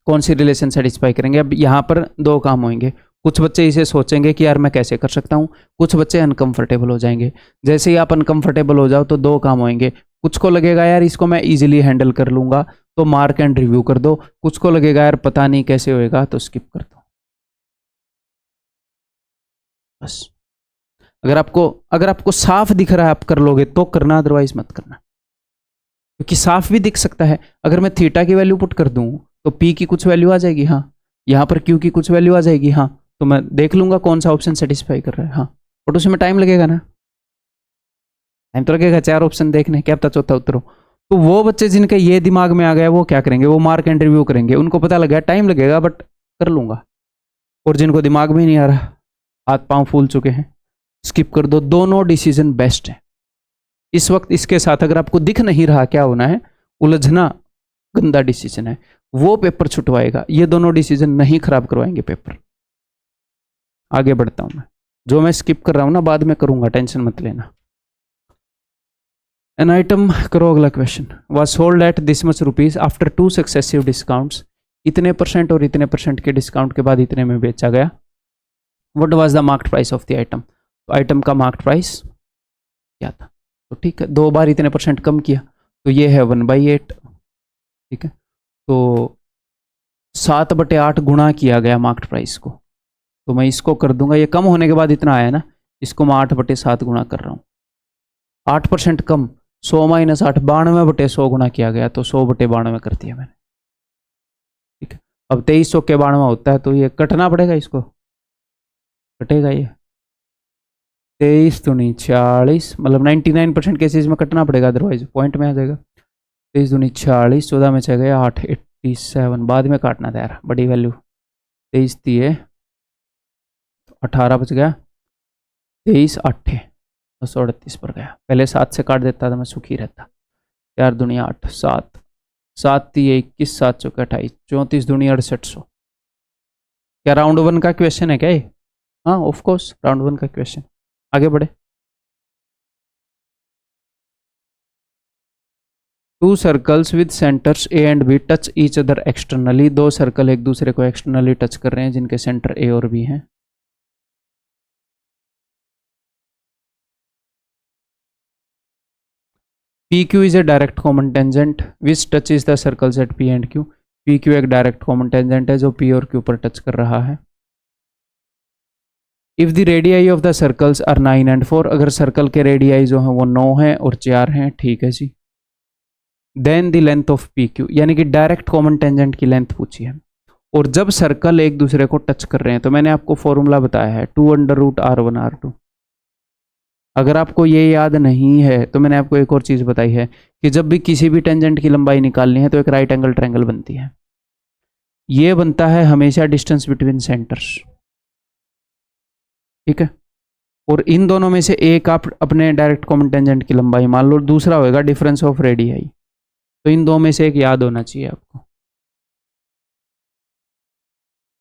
Speaker 1: कौन सी रिलेशन सेटिस्फाई करेंगे। अब यहाँ पर दो काम होंगे, कुछ बच्चे इसे सोचेंगे कि यार मैं कैसे कर सकता हूँ, कुछ बच्चे अनकंफर्टेबल हो जाएंगे। जैसे ही आप अनकंफर्टेबल हो जाओ तो दो काम होंगे, कुछ को लगेगा यार इसको मैं इजीली हैंडल कर लूँगा, तो मार्क एंड रिव्यू कर दो। कुछ को लगेगा यार पता नहीं कैसे होएगा, तो स्किप कर दो। बस अगर आपको साफ दिख रहा है आप कर लोगे तो करना, अदरवाइज मत करना। क्योंकि साफ भी दिख सकता है, अगर मैं थीटा की वैल्यू पुट कर दूँ तो पी की कुछ वैल्यू आ जाएगी, हाँ, यहाँ पर क्यू की कुछ वैल्यू आ जाएगी, हाँ, तो मैं देख लूंगा कौन सा ऑप्शन सेटिस्फाई कर रहा है, हाँ। बट उसमें टाइम लगेगा ना, टाइम तो लगेगा, 4 ऑप्शन देखने, क्या पता चौथा उतरो। तो वो बच्चे जिनके ये दिमाग में आ गया वो क्या करेंगे, वो मार्क एंड रिव्यू करेंगे, उनको पता लग गया टाइम लगेगा बट कर लूंगा। और जिनको दिमाग में नहीं आ रहा, हाथ पांव फूल चुके हैं, स्किप कर दो। दोनों डिसीजन बेस्ट है इस वक्त। इसके साथ अगर आपको दिख नहीं रहा क्या होना है, उलझना गंदा डिसीजन है, वो पेपर छुटवाएगा। ये दोनों डिसीजन नहीं खराब करवाएंगे पेपर। आगे बढ़ता हूं मैं, जो मैं स्किप कर रहा हूं ना बाद में करूंगा, टेंशन मत लेना। एन आइटम, करो अगला question, was sold at this much rupees after 2 successive discounts, इतने परसेंट और इतने परसेंट के डिस्काउंट के बाद इतने में बेचा गया। What was the market price of the item, तो आइटम का मार्केट प्राइस क्या था। तो ठीक है, 2 बार इतने परसेंट कम किया, तो ये है 1/8। ठीक है, तो 7/8 गुणा किया गया मार्केट प्राइस को, तो मैं इसको कर दूंगा, ये कम होने के बाद इतना आया ना, इसको मैं 8/7 गुणा कर रहा हूँ। 8% कम, 100 - 8, 92/100 गुणा किया गया, तो 100/92 कर दिया मैंने। ठीक है, अब 2300 के 92 होता है, तो ये कटना पड़ेगा, इसको कटेगा ये 23 दूनी 40, मतलब 99% केसेज में कटना पड़ेगा, अदरवाइज पॉइंट में आ जाएगा। 23 दूनी 40, 14 में चल गया 887, बाद में काटना था यार, बड़ी वैल्यू 23 थी, 18 बच गया, 23 8 238 पर गया। पहले 7 से काट देता था मैं सुखी रहता। 4 दुनिया 8 7 7 3 21 7 चौके 28 34 दुनिया 6800। क्या राउंड 1 का क्वेश्चन है क्या ये? हाँ ऑफ कोर्स राउंड 1 का क्वेश्चन। आगे बढ़े। Two circles with centres A and B touch each other externally. दो सर्कल एक दूसरे को एक्सटर्नली टच कर रहे हैं जिनके सेंटर ए और बी हैं। PQ is a direct common tangent which touches the circles at P and Q। PQ एक डायरेक्ट कॉमन टेंजेंट है जो P और Q पर टच कर रहा है। If the radii of the circles are 9 and 4, अगर सर्कल के रेडियाई जो हैं वो 9 हैं और 4 हैं, ठीक है जी। Then the length of PQ, यानी कि डायरेक्ट कॉमन टेंजेंट की लेंथ पूछी है। और जब सर्कल एक दूसरे को टच कर रहे हैं तो मैंने आपको फॉर्मूला बताया है 2√R1R2। अगर आपको ये याद नहीं है तो मैंने आपको एक और चीज़ बताई है कि जब भी किसी भी टेंजेंट की लंबाई निकालनी है तो एक राइट एंगल ट्रायंगल बनती है। ये बनता है हमेशा डिस्टेंस बिटवीन सेंटर्स, ठीक है। और इन दोनों में से एक आप अपने डायरेक्ट कॉमन टेंजेंट की लंबाई मान लो, दूसरा होगा डिफरेंस ऑफ रेडियाई। तो इन दो में से एक याद होना चाहिए आपको।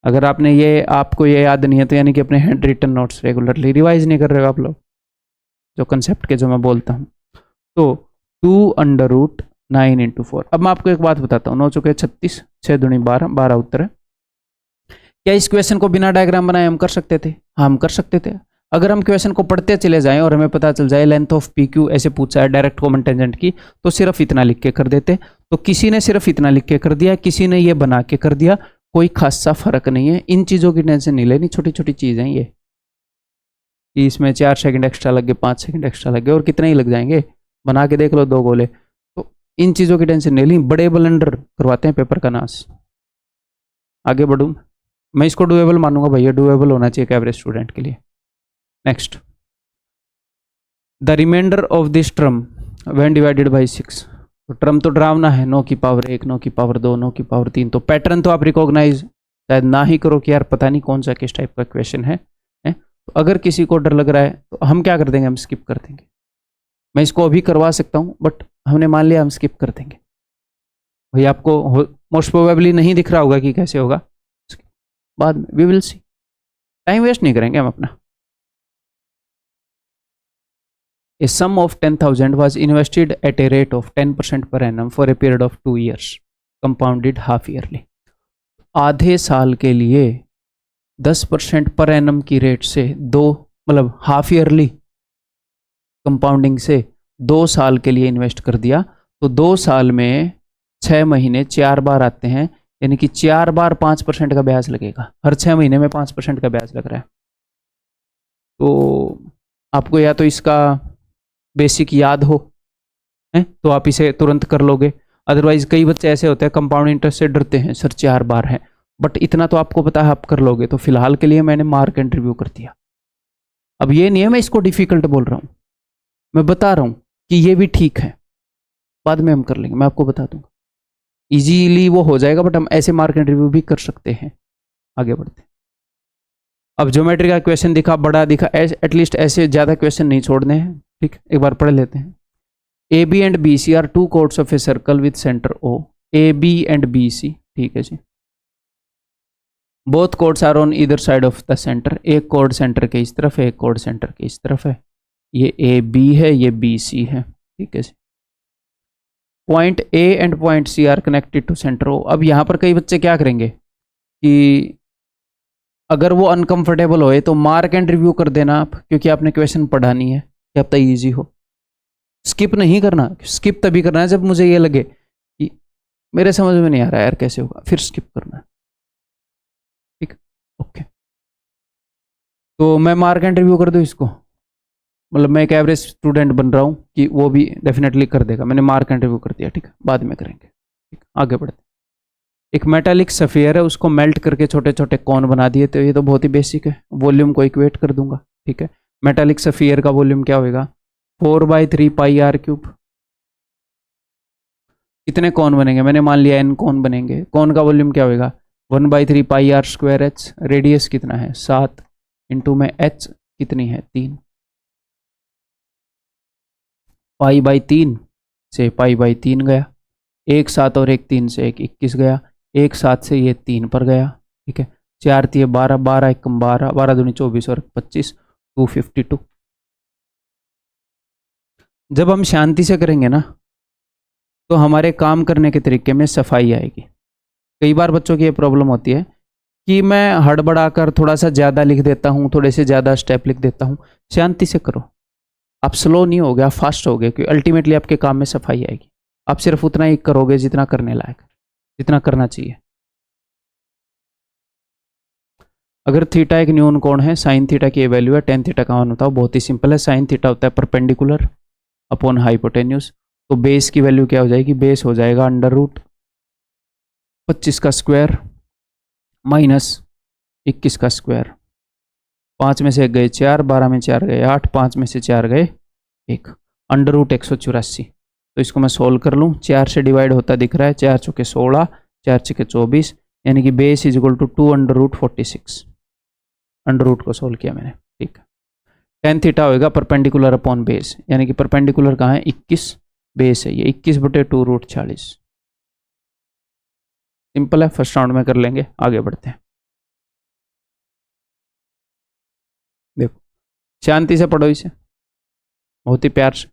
Speaker 1: अगर आपको ये याद नहीं है तो यानी कि अपने hand written notes regularly revise नहीं कर रहे हो आप लोग, जो कंसेप्ट के जो मैं बोलता हूँ। तो 2√9 × 4। अब मैं आपको एक बात बताता हूँ। 9 चौके 36 6 दूनी 12 12 उत्तर है। क्या इस क्वेश्चन को बिना डायग्राम बनाए हम कर सकते थे? हाँ हम कर सकते थे। अगर हम क्वेश्चन को पढ़ते चले जाएं और हमें पता चल जाए लेंथ ऑफ PQ ऐसे पूछा है डायरेक्ट कॉमन टेंजेंट की, तो सिर्फ इतना लिख के कर देते। तो किसी ने सिर्फ इतना लिख के कर दिया, किसी ने ये बना के कर दिया, कोई खासा फर्क नहीं है। इन चीज़ों की टेंशन नहीं लेनी, छोटी छोटी चीज़ें ये कि इसमें 4 सेकंड एक्स्ट्रा लग गए, 5 सेकंड एक्स्ट्रा लग गए, और कितने ही लग जाएंगे, बना के देख लो 2 गोले। तो इन चीज़ों की टेंशन नहीं ली, बड़े ब्लंडर करवाते हैं पेपर का नाश। आगे बढ़ूँ, मैं इसको डुएबल मानूंगा भैया, डुएबल होना चाहिए एक एवरेज स्टूडेंट के लिए। Next, the remainder of this term when divided by 6। तो टर्म तो डरावना है, 9 की पावर 1, 9 की पावर 2, 9 की पावर 3। तो पैटर्न तो आप रिकॉग्नाइज शायद ना ही करो कि यार पता नहीं कौन सा किस टाइप का क्वेश्चन है। तो अगर किसी को डर लग रहा है तो हम क्या कर देंगे, हम स्किप कर देंगे। मैं इसको अभी करवा सकता हूँ बट हमने मान लिया हम स्किप कर देंगे। भाई आपको मोस्ट प्रोबेबली नहीं दिख रहा होगा कि कैसे होगा, बाद में we will see. Time waste नहीं करेंगे हम अपना। A sum of 10,000 was invested at a rate of 10% per annum for a period of 2 years, compounded half yearly। आधे साल के लिए 10% पर एनम की रेट से मतलब हाफ ईयरली कंपाउंडिंग से 2 साल के लिए इन्वेस्ट कर दिया। तो 2 साल में 6 महीने 4 बार आते हैं, यानी कि 4 बार 5% का ब्याज लगेगा। हर 6 महीने में 5% का ब्याज लग रहा है। तो आपको या तो इसका बेसिक याद हो है तो आप इसे तुरंत कर लोगे, अदरवाइज कई बच्चे ऐसे होते हैं कंपाउंड इंटरेस्ट से डरते हैं, सर 4 बार है, बट इतना तो आपको पता है आप कर लोगे। तो फिलहाल के लिए मैंने मार्क एंड रिव्यू कर दिया। अब ये नहीं है मैं इसको डिफिकल्ट बोल रहा हूँ, मैं बता रहा हूँ कि ये भी ठीक है, बाद में हम कर लेंगे, मैं आपको बता दूंगा। इजीली वो हो जाएगा, बट हम ऐसे मार्क एंड रिव्यू भी कर सकते हैं। आगे बढ़ते हैं। अब ज्योमेट्री का क्वेश्चन दिखा, बड़ा दिखा, एटलीस्ट ऐसे ज़्यादा क्वेश्चन नहीं छोड़ने हैं, ठीक। एक बार पढ़ लेते हैं। AB and BC are 2 chords of a circle with centre O। AB and BC, ठीक है जी। Both chords are on either side of the centre. एक chord सेंटर के इस तरफ है, एक chord सेंटर के इस तरफ है। ये AB है, ये BC है, ठीक है जी। Point A and point C are connected to centre O। अब यहाँ पर कई बच्चे क्या करेंगे कि अगर वो अनकंफर्टेबल होए तो मार्क एंड रिव्यू कर देना आप, क्योंकि आपने क्वेश्चन पढ़ा नहीं है, क्या पता ईजी हो। स्किप नहीं करना, स्किप तभी करना है जब मुझे ये लगे कि मेरे समझ में नहीं आ रहा है यार कैसे होगा, फिर स्किप करना है, ठीक। ओके, तो मैं मार्क एंड रिव्यू कर दूँ इसको, मतलब मैं एक एवरेज स्टूडेंट बन रहा हूँ कि वो भी डेफिनेटली कर देगा। मैंने मार्क एंड रिव्यू कर दिया, ठीक है, बाद में करेंगे, ठीक। आगे बढ़ते। एक मेटालिक सफियर है, उसको मेल्ट करके छोटे छोटे कॉन बना दिए। तो ये तो बहुत ही बेसिक है, वॉल्यूम को इक्वेट कर दूंगा, ठीक है। मेटालिक सफियर का वॉल्यूम क्या होगा, 4/3 πr3। कितने कौन बनेंगे, मैंने मान लिया n कौन बनेंगे। कौन का वॉल्यूम क्या होगा, 1/3 πr² h। रेडियस कितना है 7, इंटू में h कितनी है 3, पाई बाई 3 से पाई बाई 3 गया, 1 7 और 1 3 से 21 गया, 1 7 से ये 3 पर गया, ठीक है, 4 3 12, 12 1 12, 12 दूनी 24 और 25, 252। जब हम शांति से करेंगे ना तो हमारे काम करने के तरीके में सफाई आएगी। कई बार बच्चों की ये प्रॉब्लम होती है कि मैं हड़बड़ाकर थोड़ा सा ज़्यादा लिख देता हूँ, थोड़े से ज़्यादा स्टेप लिख देता हूँ। शांति से करो, आप स्लो नहीं होगे, आप फास्ट होगे, क्योंकि अल्टीमेटली आपके काम में सफाई आएगी। आप सिर्फ उतना ही करोगे जितना करने लायक, जितना करना चाहिए। अगर थीटा एक न्यून कोण है, साइन थीटा की वैल्यू है, टेन थीटा का मान होता है, बहुत ही सिंपल है। साइन थीटा होता है परपेंडिकुलर अपॉन हाइपोटेन्यूज, तो बेस की वैल्यू क्या हो जाएगी, बेस हो जाएगा अंडर रूट 25 का स्क्वायर माइनस 21 का स्क्वायर। 5 में से 1 गए 4, 12 में 4 गए 8, 5 में से 4 गए 1, अंडर रूट 184। तो इसको मैं सोल्व कर लूँ, 4 से डिवाइड होता दिख रहा है, 4 चौके 16, 4 छके 24, यानी कि base is equal to 2 under root 46। Under root को सोल्व किया मैंने, ठीक है। टेन थीटा होगा परपेंडिकुलर अपॉन बेस, यानी कि परपेंडिकुलर कहाँ है, 21, बेस है ये 21/2 रूट 40। सिंपल है, फर्स्ट राउंड में कर लेंगे, आगे बढ़ते हैं। देखो शांति से पढ़ो इसे, बहुत ही प्यार से।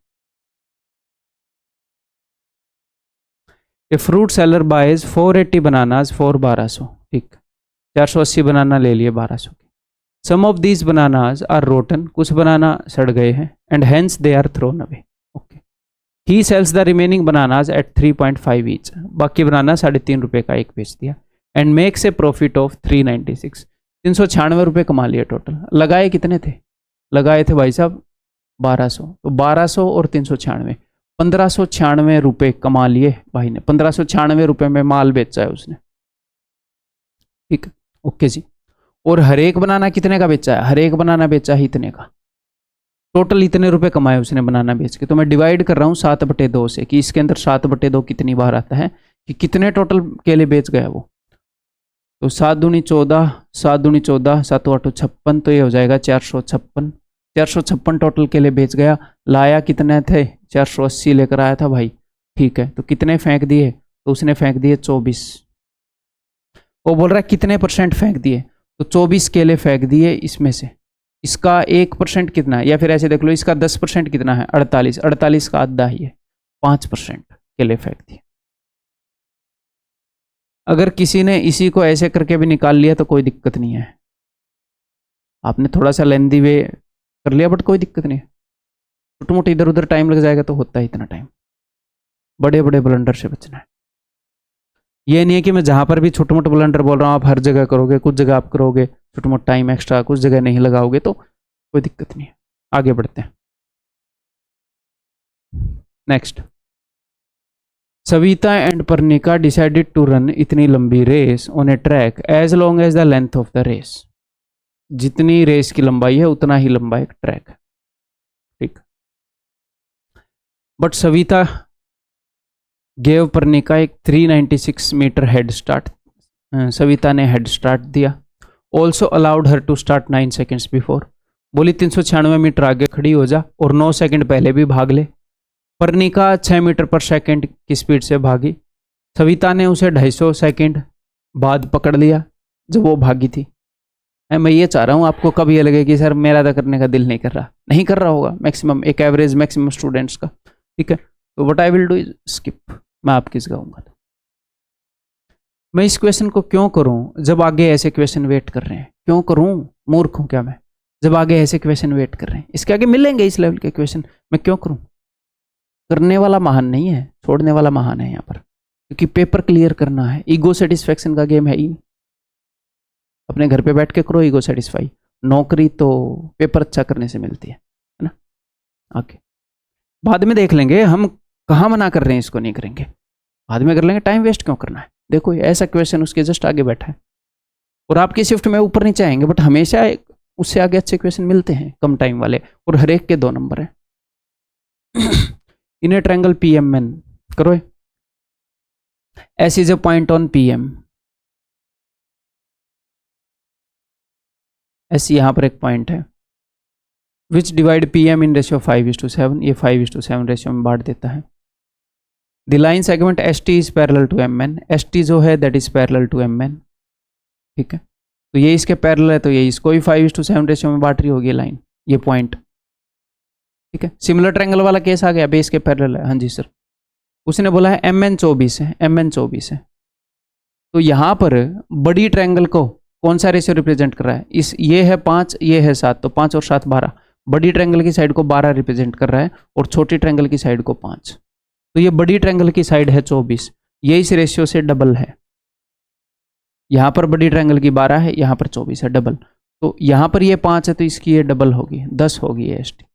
Speaker 1: A fruit seller buys 480 bananas for 1200, ठीक, 480 बनाना ले लिए 1200 के। Some of these bananas are rotten, कुछ बनाना सड़ गए हैं, and hence they are thrown away, okay. He sells the remaining bananas at 3.5 each, बाकी बनाना 3.5 रुपये का एक बेच दिया, and makes a profit of 396, 396 रुपये कमा लिए टोटल। लगाए कितने थे, लगाए थे भाई साहब 1200, तो 1200 और 396, 1596 रुपये कमा लिए भाई ने। 1596 रुपये में माल बेचा है उसने, ठीक है, ओके जी। और हर एक बनाना कितने का बेचा है, हर एक बनाना बेचा है इतने का, टोटल इतने रुपए कमाए उसने बनाना बेच के। तो मैं डिवाइड कर रहा हूँ 7/2 से, कि इसके अंदर 7/2 कितनी बार आता है, कि कितने टोटल केले बेच गया वो। तो 7 दूनी 14, 7 दूनी 14, 7 8 56, तो ये हो जाएगा 456, 456 टोटल केले बेच गया। लाया कितने थे, 480 लेकर आया था भाई, ठीक है। तो कितने फेंक दिए, तो उसने फेंक दिए 24। वो बोल रहा है कितने परसेंट फेंक दिए, तो 24 केले फेंक दिए इसमें से। इसका 1% कितना है, या फिर ऐसे देख लो, इसका 10% कितना है, 48, 48 का आधा ही है, 5% केले फेंक दिए। अगर किसी ने इसी को ऐसे करके भी निकाल लिया तो कोई दिक्कत नहीं है, आपने थोड़ा सा लेंदी वे कर लिया, बट कोई दिक्कत नहीं है। छोटे मोटे इधर उधर टाइम लग जाएगा तो होता है इतना टाइम, बड़े बड़े ब्लंडर से बचना है। ये नहीं है कि मैं जहां पर भी छोटे मोटे ब्लंडर बोल रहा हूँ आप हर जगह करोगे, कुछ जगह आप करोगे छोटे मोटे टाइम एक्स्ट्रा, कुछ जगह नहीं लगाओगे तो कोई दिक्कत नहीं है। आगे बढ़ते हैं, next. Savita and Parnika decided to run इतनी लंबी race on a track as long as the length of the race, जितनी रेस की लंबाई है उतना ही लंबा एक ट्रैक है, ठीक। बट सविता गेव पर्निका एक 396 मीटर हेड स्टार्ट, सविता ने हेड स्टार्ट दिया। Also allowed her to start 9 seconds before, बोली 396 मीटर आगे खड़ी हो जा और 9 सेकेंड पहले भी भाग ले। पर्निका 6 मीटर पर सेकेंड की स्पीड से भागी, सविता ने उसे 250 सेकेंड बाद पकड़ लिया जब वो भागी थी। मैं ये चाह रहा हूँ आपको कब ये लगे कि सर मेरा तो करने का दिल नहीं कर रहा, नहीं कर रहा होगा मैक्सिमम, एक एवरेज मैक्सिमम स्टूडेंट्स का, ठीक है। तो what I will do is skip, मैं आपकी जगह हूँगा। मैं इस क्वेश्चन को क्यों करूं जब आगे ऐसे क्वेश्चन वेट कर रहे हैं, क्यों करूं, मूर्ख हूं क्या मैं, जब आगे ऐसे क्वेश्चन वेट कर रहे हैं, इसके आगे मिलेंगे इस लेवल के क्वेश्चन, मैं क्यों करूं। करने वाला महान नहीं है, छोड़ने वाला महान है यहाँ पर, क्योंकि पेपर क्लियर करना है, ईगो सेटिस्फेक्शन का गेम है ही नहीं। अपने घर पे बैठ के करो ईगो सेटिस्फाई, नौकरी तो पेपर अच्छा करने से मिलती है ना। आगे बाद में देख लेंगे, हम कहाँ मना कर रहे हैं इसको नहीं करेंगे, बाद में कर लेंगे, टाइम वेस्ट क्यों करना है। देखो ऐसा क्वेश्चन उसके जस्ट आगे बैठा है, और आपकी शिफ्ट में ऊपर नहीं चाहेंगे, बट हमेशा उससे आगे अच्छे क्वेश्चन मिलते हैं कम टाइम वाले, और हर एक के 2 नंबर है। इन ए ट्रायंगल PMN करो, S is a point on PM, ऐसी यहां पर एक पॉइंट है, which divide P M in ratio 5:7, ये 5:7 रेशियो में बांट देता है। The line segment S T is parallel to M N, S T जो है that is parallel to M N, ठीक है। तो ये इसके पैरेलल है, तो ये इसको भी 5:7 रेशियो में बांट रही होगी लाइन, ये पॉइंट, ठीक है। सिमिलर ट्रायंगल वाला केस आ गया, बेस के पैरेलल है, हाँ जी सर। उसने बोला है एम एन 24 है, एम एन 24 है, तो यहाँ पर बड़ी ट्रायंगल को कौन सा रेशियो रिप्रेजेंट कर रहा है, इस ये है 5, ये है 7, तो 5 और 7 12, बड़ी ट्रायंगल की साइड को 12 रिप्रेजेंट कर रहा है और छोटी ट्रायंगल की साइड को 5, तो ये बड़ी ट्रायंगल की साइड है 24, ये इस रेशियो से डबल है। यहाँ पर बड़ी ट्रायंगल की 12 है, यहाँ पर 24 है, डबल। तो यहाँ पर ये 5 है, तो इसकी ये डबल होगी, 10 होगी ये एस टी,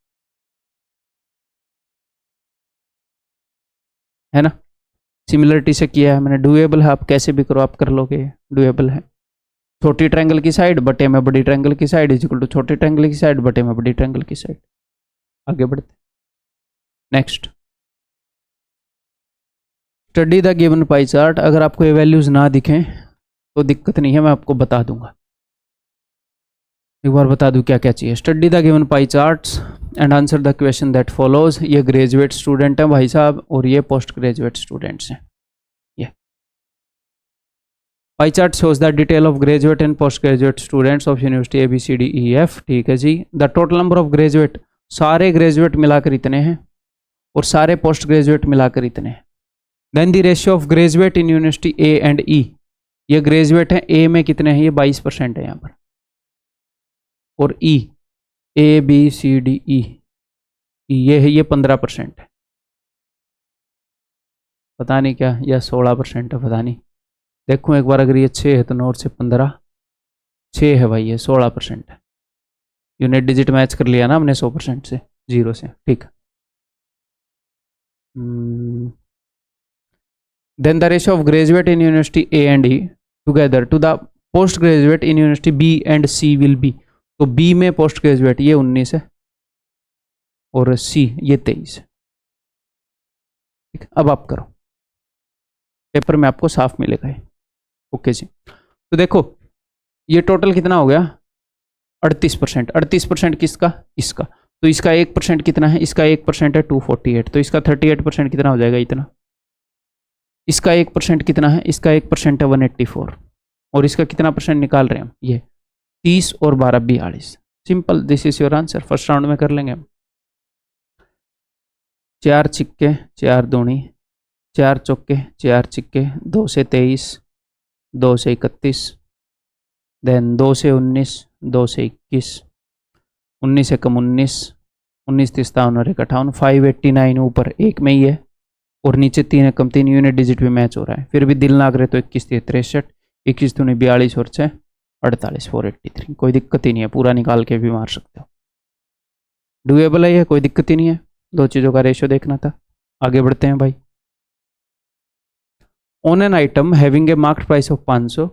Speaker 1: है ना। सिमिलरिटी से किया है मैंने, डुएबल है, आप कैसे भी करो आप कर लोगे, डुएबल है। छोटी ट्रायंगल की साइड बटे में बड़ी ट्रायंगल की साइड इज इक्वल टू छोटी ट्रायंगल की साइड बटे में बड़ी ट्रायंगल की साइड। आगे बढ़ते, next, study the given pie chart. अगर आपको ये वैल्यूज ना दिखें तो दिक्कत नहीं है, मैं आपको बता दूंगा, एक बार बता दूं क्या क्या चाहिए। Study the given pie charts and answer the question that follows. ये ग्रेजुएट स्टूडेंट हैं भाई साहब, और ये पोस्ट ग्रेजुएट स्टूडेंट्स हैं। ये pie chart shows the detail of graduate and post graduate students of university A B C D E F, ठीक है जी। The total number of graduate, सारे ग्रेजुएट मिलाकर इतने हैं और सारे पोस्ट ग्रेजुएट मिलाकर इतने हैं। Then the ratio of graduate in university A and E, ये ग्रेजुएट हैं, ए में कितने हैं, ये 22% है यहाँ पर, और ई, ए बी सी डी ई, ये है, ये 15% है, पता नहीं क्या, या 16% है, पता नहीं, देखूँ एक बार। अगर ये 6 है तो 9 से 15, 6 है भाई, ये 16% है। यूनिट डिजिट मैच कर लिया ना हमने 100% से, 0 से, ठीक है। Then the ratio of graduate in university A and E together to the post graduate in university B and C will be. तो बी में पोस्ट ग्रेजुएट ये 19 है और सी ये 23 है, ठीक। अब आप करो, पेपर में आपको साफ मिलेगा ये, ओके जी। तो देखो ये टोटल कितना हो गया, 38%। 38% किसका, इसका, तो इसका 1% कितना है, इसका 1% है 248, तो इसका 38% कितना हो जाएगा, इतना। इसका 1% कितना है, इसका 1% है 184, और इसका कितना परसेंट निकाल रहे हैं हम, ये 30 और 12 42। Simple, this is your answer. First round में कर लेंगे हम। 4 छिक्के 4 दूनी, 4 चौके 4 छिक्के, 2 से 23, 2 से 31, देन 2 से 19, 2 से 21, 19 से कम 19, 19 57 और 58, 589 ऊपर एक में ही है और नीचे 3 कम 3, यूनिट डिजिट भी मैच हो रहा है, फिर भी दिल ना करे तो 21 63, 21 दूनी 42 और 6 48, 483। कोई दिक्कत ही नहीं है, पूरा निकाल के भी मार सकते हो, डुएबल है ये, कोई दिक्कत ही नहीं है। दो चीज़ों का रेशियो देखना था। आगे बढ़ते हैं भाई। On an item having a marked price of 500,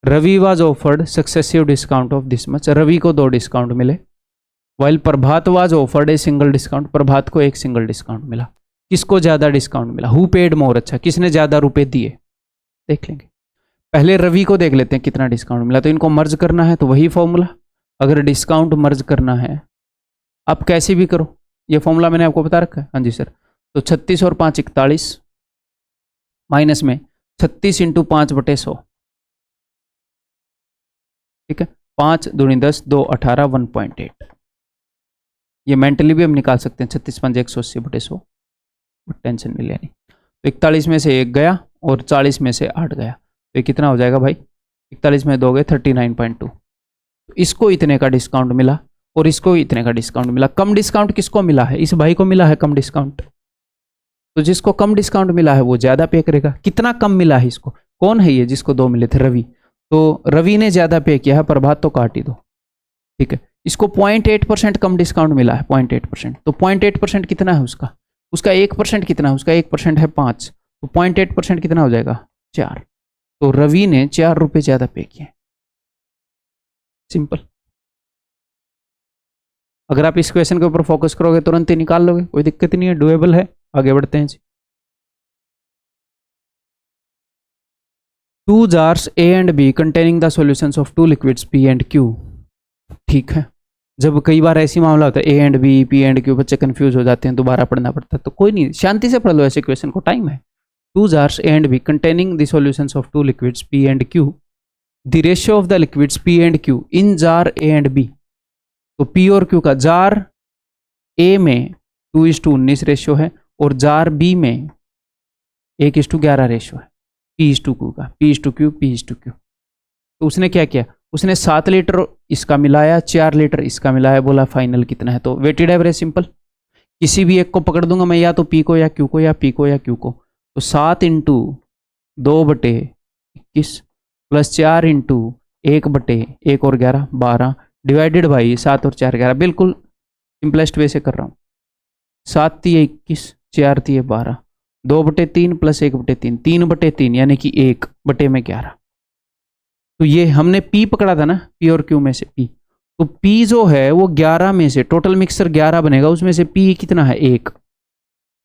Speaker 1: Ravi was offered successive discount of this much. Ravi को 2 डिस्काउंट मिले, while Prabhat was offered a single discount. Prabhat को 1 सिंगल डिस्काउंट मिला। किसको ज़्यादा डिस्काउंट मिला, हु पेड मोर, अच्छा किसने ज़्यादा रुपए दिए, देख लेंगे। पहले रवि को देख लेते हैं कितना डिस्काउंट मिला। तो इनको मर्ज करना है तो वही फॉर्मूला, अगर डिस्काउंट मर्ज करना है आप कैसे भी करो, ये फॉर्मूला मैंने आपको बता रखा है, हाँ जी सर। तो 36 और 5 41, माइनस में 36 इंटू 5/100, ठीक है। 5 दूनी 10, 2 18, 1.8। ये मेंटली भी हम निकाल सकते हैं, 36 5 180/100, टेंशन नहीं लेनी। तो 41 में से 1 गया और 40 में से 8 गया, तो ये कितना हो जाएगा भाई, 41 में 2 गए 39.2। तो इसको इतने का डिस्काउंट मिला और इसको इतने का डिस्काउंट मिला। कम डिस्काउंट किसको मिला है, इस भाई को मिला है कम डिस्काउंट, तो जिसको कम डिस्काउंट मिला है वो ज़्यादा पे करेगा। कितना कम मिला है इसको, कौन है ये जिसको 2 मिले थे, रवि। तो रवि ने ज़्यादा पे किया है, प्रभात तो काट ही दो, ठीक है। इसको 0.8% कम डिस्काउंट मिला है, 0.8%। तो 0.8% कितना है उसका, उसका 1% कितना है, उसका 1% है 5, तो 0.8% कितना हो जाएगा, 4। तो रवि ने 4 रुपये ज़्यादा पे किए, सिंपल। अगर आप इस क्वेश्चन के ऊपर फोकस करोगे तुरंत ही निकाल लोगे, कोई दिक्कत नहीं है, डुएबल है। आगे बढ़ते हैं जी। 2 jars A and B containing the solutions of 2 liquids P and Q, ठीक है। जब कई बार ऐसी मामला होता है A and B, P and Q, बच्चे कंफ्यूज हो जाते हैं, दोबारा पढ़ना पड़ता है, तो कोई नहीं, शांति से पढ़ लो ऐसे क्वेश्चन को, टाइम है। 2 jars A and B containing the solutions of 2 liquids P and Q, the ratio of the liquids P and Q in jar A and B। तो P और Q का जार A में 2:19 ratio है और jar B में 1:11 ratio है, P/Q का, P/Q, P/Q। तो उसने क्या किया, उसने 7 लीटर इसका मिलाया, 4 लीटर इसका मिलाया, बोला फाइनल कितना है। तो वेटेड एवरेज सिंपल, किसी भी एक को पकड़ दूंगा मैं, या तो P को या Q को, या P को या Q को। तो 7 इंटू 2/21 प्लस 4 इंटू 1/1 और 11 12 डिवाइडेड बाई 7 और 4 11, बिल्कुल सिंपलेस्ट वे से कर रहा हूँ। 7 × 21, 4 × 12, 2/3 प्लस 1/3, 3/3 यानी कि 1/11। तो ये हमने P पकड़ा था ना, P और Q में से P, तो P जो है वो 11 में से, टोटल मिक्सर 11 बनेगा, उसमें से P कितना है 1,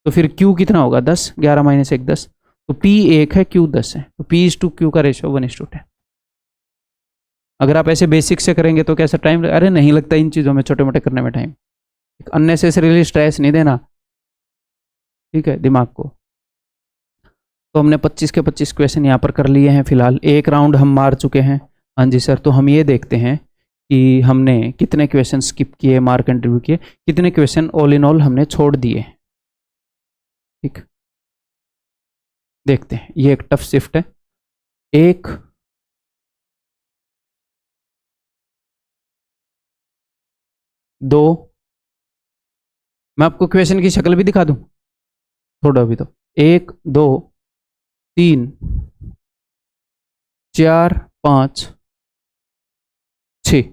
Speaker 1: तो फिर Q कितना होगा 10, 11 - 1 10, तो P 1 है, Q 10 है, तो P/Q का रेशियो 1:10। अगर आप ऐसे बेसिक से करेंगे तो कैसा टाइम लगे, अरे नहीं लगता इन चीज़ों में, छोटे मोटे करने में टाइम, अननेसेसरीली स्ट्रेस नहीं देना, ठीक है, दिमाग को। तो हमने 25 के 25 क्वेश्चन यहाँ पर कर लिए हैं फिलहाल, एक राउंड हम मार चुके हैं। हाँ जी सर, तो हम ये देखते हैं कि हमने कितने क्वेश्चन स्किप किए, मार्क एंड रिव्यू किए, कितने क्वेश्चन ऑल इन ऑल हमने छोड़ दिए। ठीक, देखते हैं, ये एक टफ शिफ्ट है। 1 2, मैं आपको क्वेश्चन की शक्ल भी दिखा दूं थोड़ा अभी, तो 1 2 3 4 5 6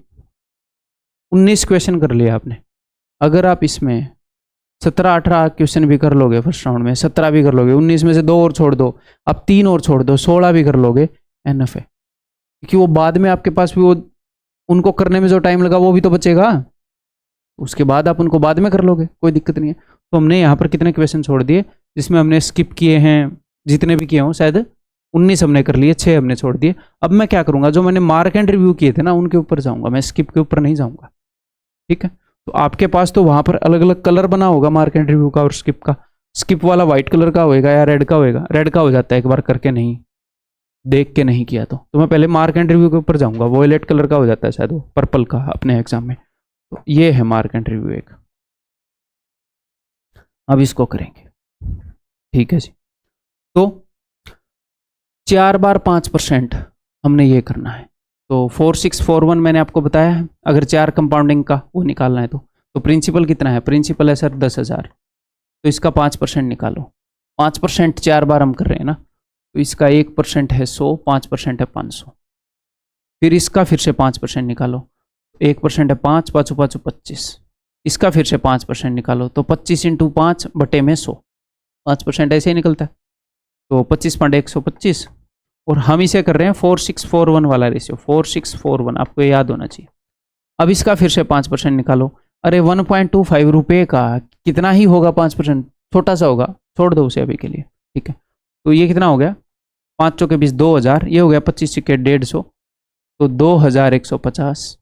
Speaker 1: 19 क्वेश्चन कर लिए आपने। अगर आप इसमें 17-18 क्वेश्चन भी कर लोगे फर्स्ट राउंड में, 17 भी कर लोगे, 19 में से 2 और छोड़ दो, अब 3 और छोड़ दो, 16 भी कर लोगे, एनफ है। क्योंकि वो बाद में आपके पास भी वो, उनको करने में जो टाइम लगा वो भी तो बचेगा, उसके बाद आप उनको बाद में कर लोगे, कोई दिक्कत नहीं है। तो हमने यहाँ पर कितने क्वेश्चन छोड़ दिए, जिसमें हमने स्किप किए हैं, जितने भी किए हों शायद 19 हमने कर लिए, 6 हमने छोड़ दिए। अब मैं क्या करूँगा, जो मैंने मार्क एंड रिव्यू किए थे ना उनके ऊपर जाऊँगा, मैं स्किप के ऊपर नहीं जाऊँगा। ठीक है, तो आपके पास तो वहाँ पर अलग अलग कलर बना होगा मार्क एंड रिव्यू का और स्किप का। स्किप वाला व्हाइट कलर का होएगा या रेड का होएगा, रेड का हो जाता है एक बार करके, नहीं देख के नहीं किया तो मैं पहले मार्क एंड रिव्यू के ऊपर जाऊँगा। वॉयलेट कलर का हो जाता है शायद वो, पर्पल का अपने एग्जाम में। तो ये है मार्क एंड रिव्यू एक, अब इसको करेंगे। ठीक है जी, तो 4 बार 5% हमने ये करना है। तो 4641 मैंने आपको बताया है, अगर 4 कंपाउंडिंग का वो निकालना है तो प्रिंसिपल कितना है, प्रिंसिपल है सर 10,000, तो इसका 5% निकालो। 5% 4 बार हम कर रहे हैं ना, तो इसका 1% है 100, 5% है 500। फिर इसका फिर से 5% निकालो, 1% है 5, 5 5 25, इसका फिर से 5% निकालो, तो 25 × 5 बटे में 100, 5% ऐसे ही निकलता है। तो 25.125, और हम इसे कर रहे हैं 4641 वाला रेशियो, 4641 आपको याद होना चाहिए। अब इसका फिर से 5% निकालो, अरे 1.25 रुपये का कितना ही होगा 5%, छोटा सा होगा, छोड़ दो उसे अभी के लिए। ठीक है, तो ये कितना हो गया, 5 चौके 20, 2000, ये हो गया 25 सिक्के 150, तो 2150,